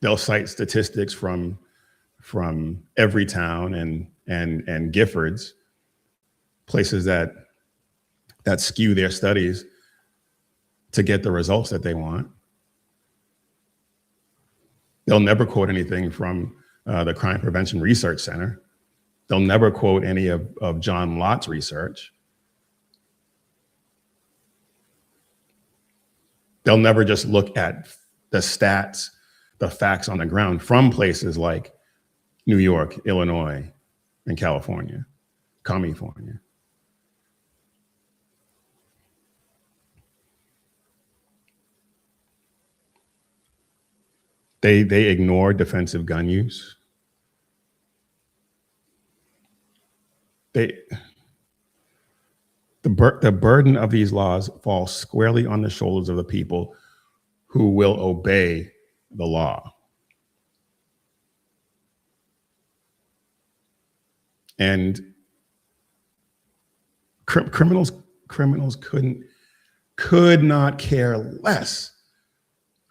They'll cite statistics from Everytown and Giffords, places that skew their studies to get the results that they want. They'll never quote anything from the Crime Prevention Research Center. They'll never quote any of John Lott's research. They'll never just look at the stats, the facts on the ground from places like New York, Illinois, and California. They ignore defensive gun use. The burden of these laws falls squarely on the shoulders of the people who will obey the law. And criminals could not care less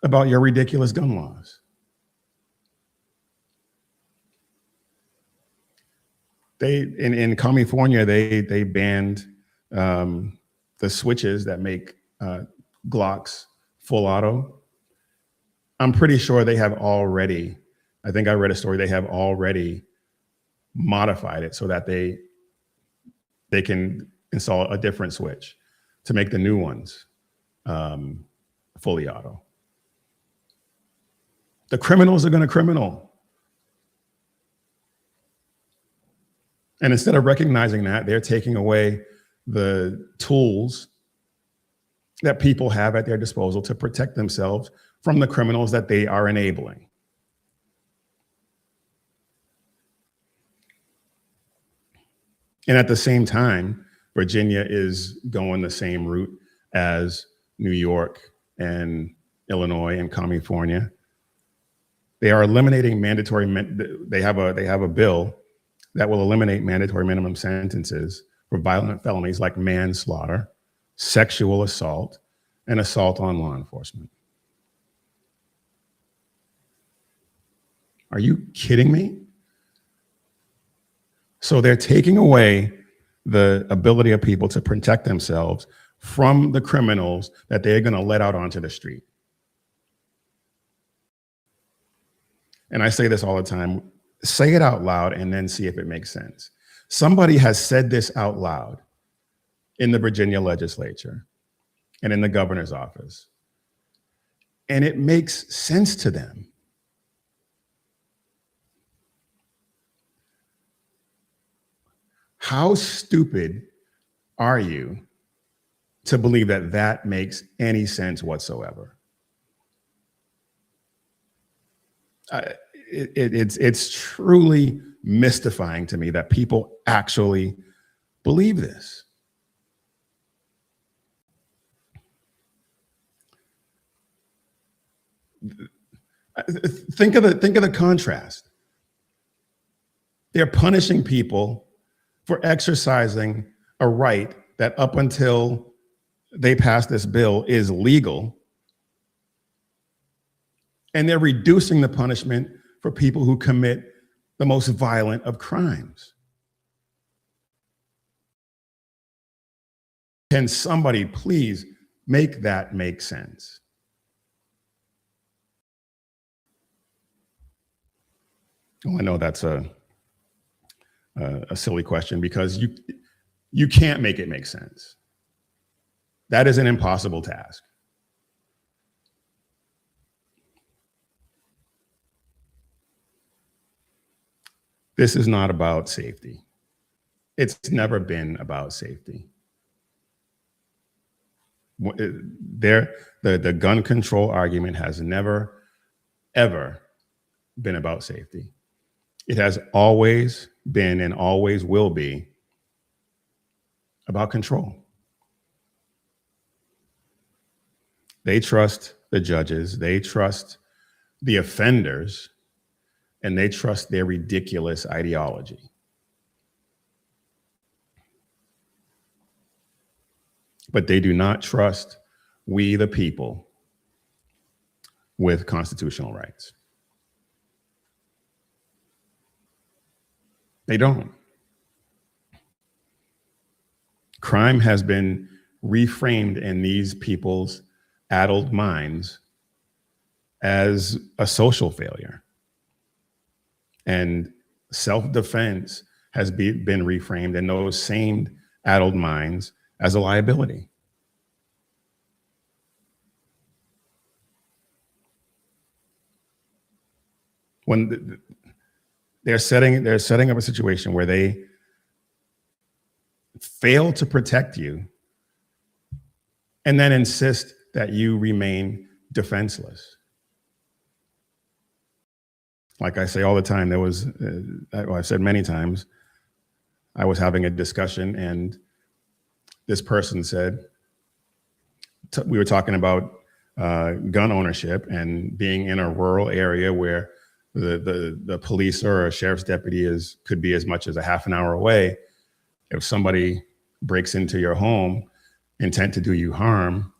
about your ridiculous gun laws. In California, they banned the switches that make Glocks full auto. I'm pretty sure they have already, I think I read a story, they have already modified it so that they can install a different switch to make the new ones fully auto. The criminals are going to criminal. And instead of recognizing that, they're taking away the tools that people have at their disposal to protect themselves from the criminals that they are enabling. And at the same time, Virginia is going the same route as New York and Illinois and California. They are eliminating mandatory, they have a bill that will eliminate mandatory minimum sentences for violent felonies like manslaughter, sexual assault, and assault on law enforcement. Are you kidding me? So they're taking away the ability of people to protect themselves from the criminals that they're going to let out onto the street. And I say this all the time, say it out loud and then see if it makes sense. Somebody has said this out loud in the Virginia legislature and in the governor's office, and it makes sense to them. How stupid are you to believe that that makes any sense whatsoever? It's truly mystifying to me that people actually believe this. Think of the contrast. They're punishing people for exercising a right that up until they pass this bill is legal. And they're reducing the punishment for people who commit the most violent of crimes. Can somebody please make that make sense? Well, I know that's a silly question because you can't make it make sense. That is an impossible task. This is not about safety. It's never been about safety. The gun control argument has never, ever been about safety. It has always been and always will be about control. They trust the judges, they trust the offenders, and they trust their ridiculous ideology. But they do not trust we, the people, with constitutional rights. They don't. Crime has been reframed in these people's addled minds as a social failure. And self-defense has been reframed in those same addled minds as a liability. When they're setting up a situation where they fail to protect you and then insist that you remain defenseless. Like I say all the time, there was, I've said many times, I was having a discussion and this person said, we were talking about gun ownership and being in a rural area where the police or a sheriff's deputy could be as much as a half an hour away. If somebody breaks into your home, intent to do you harm,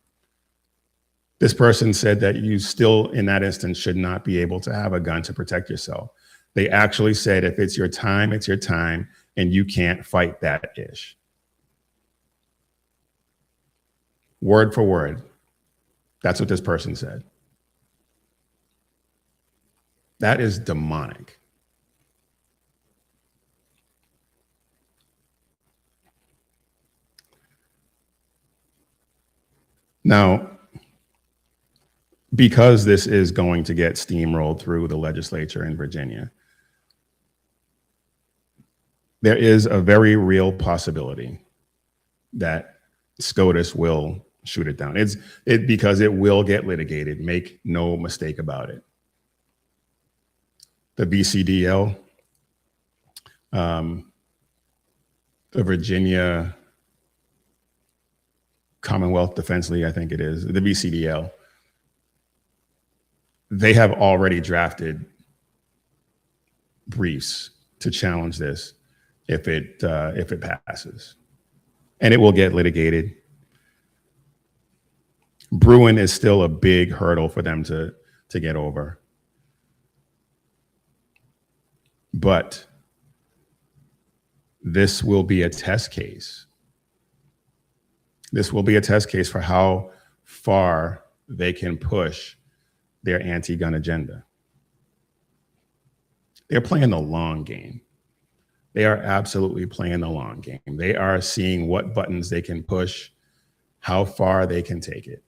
this person said that you still, in that instance, should not be able to have a gun to protect yourself. They actually said, if it's your time, and you can't fight that ish. Word for word. That's what this person said. That is demonic. Now, because this is going to get steamrolled through the legislature in Virginia, there is a very real possibility that SCOTUS will shoot it down. Because it will get litigated, make no mistake about it. The VCDL, the Virginia Commonwealth Defense League, I think it is, the VCDL, they have already drafted briefs to challenge this if it passes, and it will get litigated. Bruin is still a big hurdle for them to get over, but this will be a test case. This will be a test case for how far they can push their anti-gun agenda. They're playing the long game. They are absolutely playing the long game. They are seeing what buttons they can push, how far they can take it.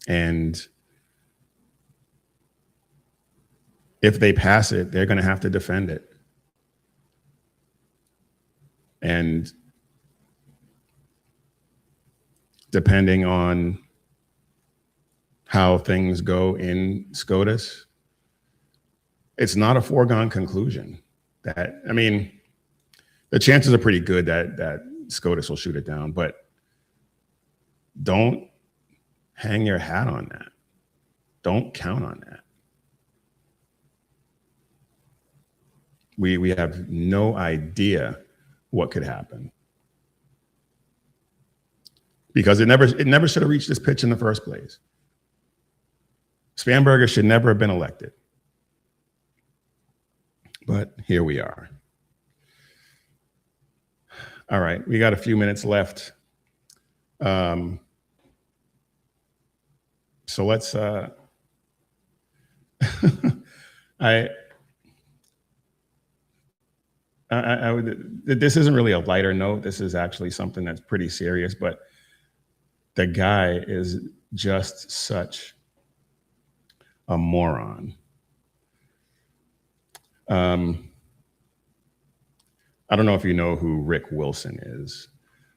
And if they pass it, they're going to have to defend it. And depending on how things go in SCOTUS, it's not a foregone conclusion. That, I mean, the chances are pretty good that SCOTUS will shoot it down, but don't hang your hat on that. Don't count on that. We have no idea what could happen, because it never should have reached this pitch in the first place. Spanberger should never have been elected, but here we are. All right, we got a few minutes left. So let's, I would, this isn't really a lighter note. This is actually something that's pretty serious, but the guy is just such a moron. I don't know if you know who Rick Wilson is.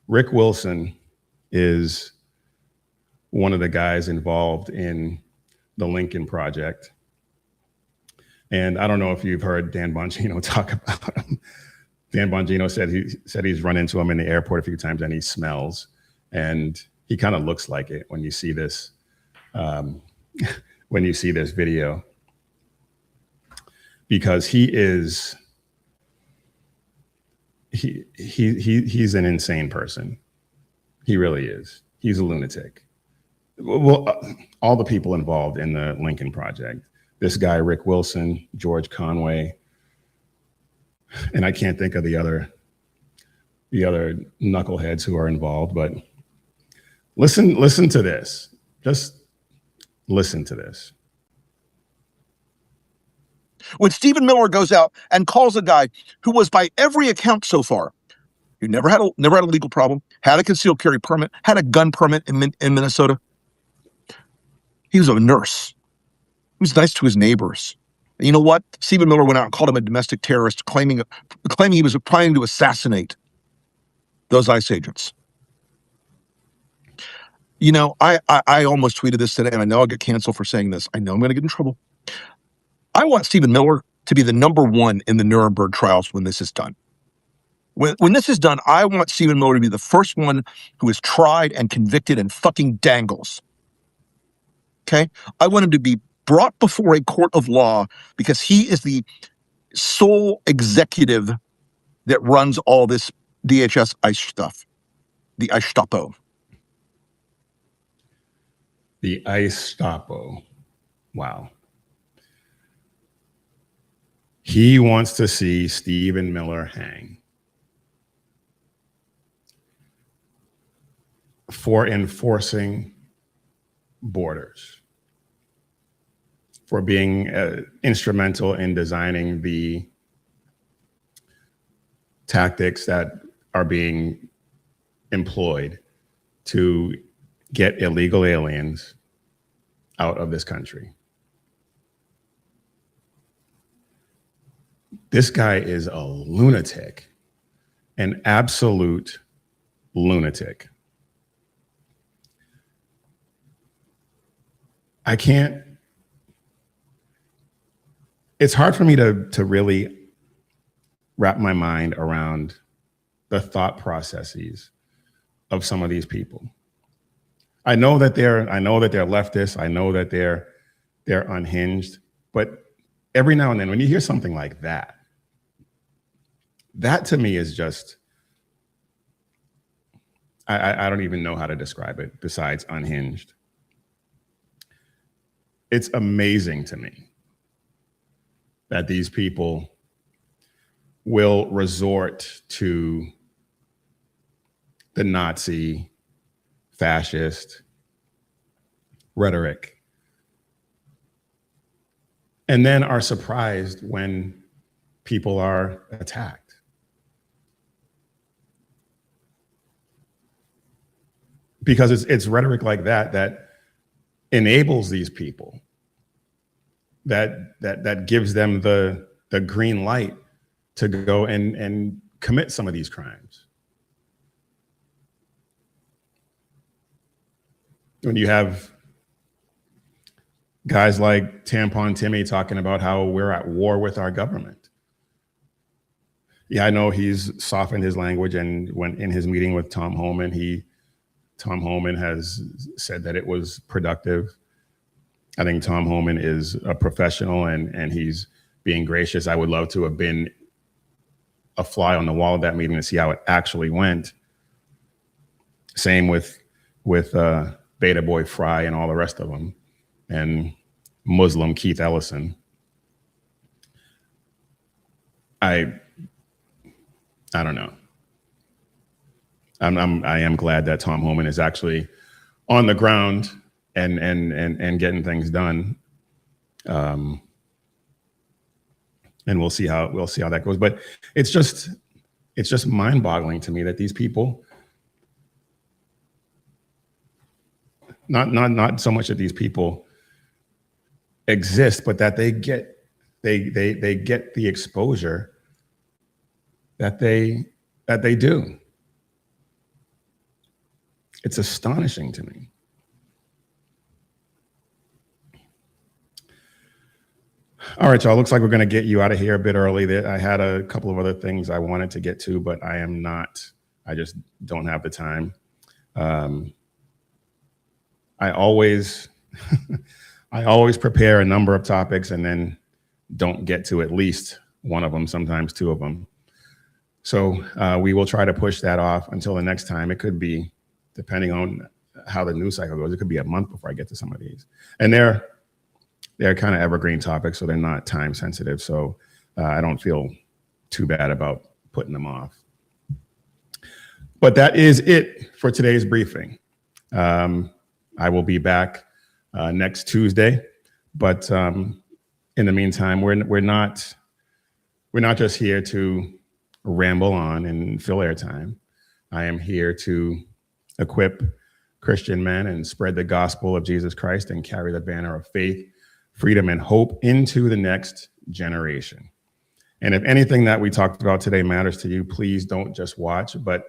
Rick Wilson is one of the guys involved in the Lincoln Project. And I don't know if you've heard Dan Bongino talk about him. Dan Bongino said he's run into him in the airport a few times and he smells. And he kind of looks like it when you see this, when you see this video. Because he's an insane person. He really is. He's a lunatic. Well, all the people involved in the Lincoln Project, this guy, Rick Wilson, George Conway, and I can't think of the other knuckleheads who are involved, but listen to this. Just listen to this. When Stephen Miller goes out and calls a guy who was, by every account so far, who never had a legal problem, had a concealed carry permit, had a gun permit in Minnesota. He was a nurse. He was nice to his neighbors. And you know what? Stephen Miller went out and called him a domestic terrorist, claiming he was planning to assassinate those ICE agents. You know, I almost tweeted this today, and I know I'll get canceled for saying this. I know I'm going to get in trouble. I want Stephen Miller to be the #1 in the Nuremberg trials when this is done. When this is done, I want Stephen Miller to be the first one who is tried and convicted and fucking dangles. Okay? I want him to be brought before a court of law because he is the sole executive that runs all this DHS ICE stuff. The ICE Stapo. The ICE Stapo. Wow. He wants to see Stephen Miller hang for enforcing borders, for being instrumental in designing the tactics that are being employed to get illegal aliens out of this country. This guy is a lunatic, an absolute lunatic. I can't, it's hard for me to really wrap my mind around the thought processes of some of these people. I know that they're leftists. I know that they're unhinged. But every now and then, when you hear something like that, that to me is just, I don't even know how to describe it besides unhinged. It's amazing to me that these people will resort to the Nazi, fascist rhetoric, and then are surprised when people are attacked. Because it's rhetoric like that that enables these people, that gives them the green light to go and commit some of these crimes. When you have guys like Tampon Timmy talking about how we're at war with our government. Yeah, I know he's softened his language, and when in his meeting with Tom Homan, Tom Homan has said that it was productive. I think Tom Homan is a professional and he's being gracious. I would love to have been a fly on the wall of that meeting to see how it actually went. Same with Beta Boy Fry and all the rest of them, and Muslim Keith Ellison. I don't know. I am glad that Tom Homan is actually on the ground and getting things done. And we'll see how that goes. But it's just mind-boggling to me that these people, not so much that these people exist, but that they get the exposure that they do. It's astonishing to me. All right, y'all. Looks like we're going to get you out of here a bit early. I had a couple of other things I wanted to get to, but I just don't have the time. I always prepare a number of topics and then don't get to at least one of them, sometimes two of them. So we will try to push that off until the next time. It could be, depending on how the news cycle goes, it could be a month before I get to some of these. And they're kind of evergreen topics, so they're not time sensitive. So I don't feel too bad about putting them off. But that is it for today's briefing. I will be back next Tuesday, but in the meantime, we're not just here to ramble on and fill airtime. I am here to equip Christian men and spread the gospel of Jesus Christ and carry the banner of faith, freedom, and hope into the next generation. And if anything that we talked about today matters to you, please don't just watch, but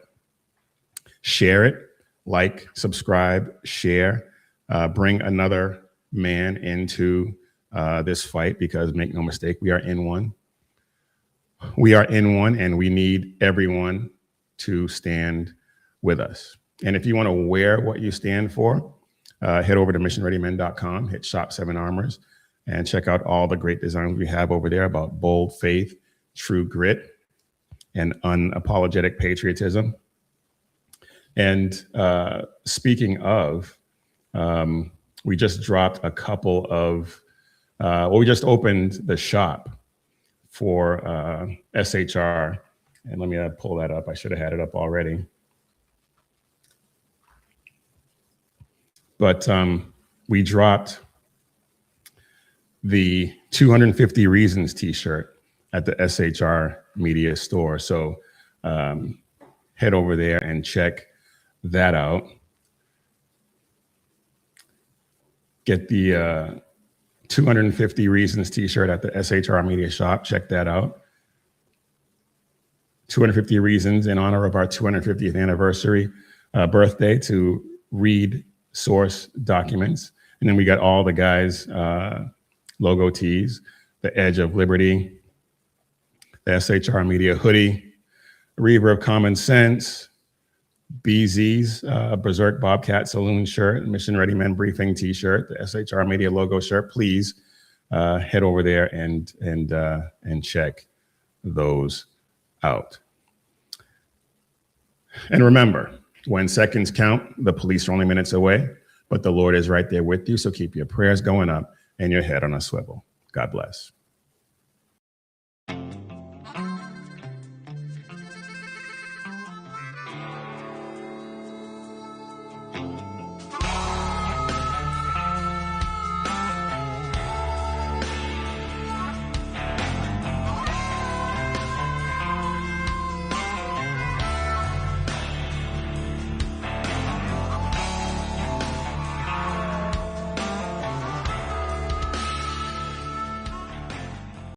share it, like, subscribe, share, bring another man into this fight, because make no mistake, we are in one. We are in one, and we need everyone to stand with us. And if you want to wear what you stand for, head over to missionreadymen.com, hit Shop 7 Armors, and check out all the great designs we have over there about bold faith, true grit, and unapologetic patriotism. And speaking of, we just dropped a couple of, we just opened the shop for SHR. And let me pull that up. I should have had it up already. But we dropped the 250 Reasons t-shirt at the SHR Media store. So head over there and check that out. Get the 250 Reasons t-shirt at the SHR Media shop. Check that out. 250 Reasons in honor of our 250th anniversary birthday to read source documents. And then we got all the guys' logo tees, the Edge of Liberty, the SHR Media hoodie, Reverb Common Sense, BZ's Berserk Bobcat Saloon shirt, Mission Ready Men Briefing t-shirt, the SHR Media logo shirt. Please head over there and check those out. And remember, when seconds count, the police are only minutes away, but the Lord is right there with you. So keep your prayers going up and your head on a swivel. God bless.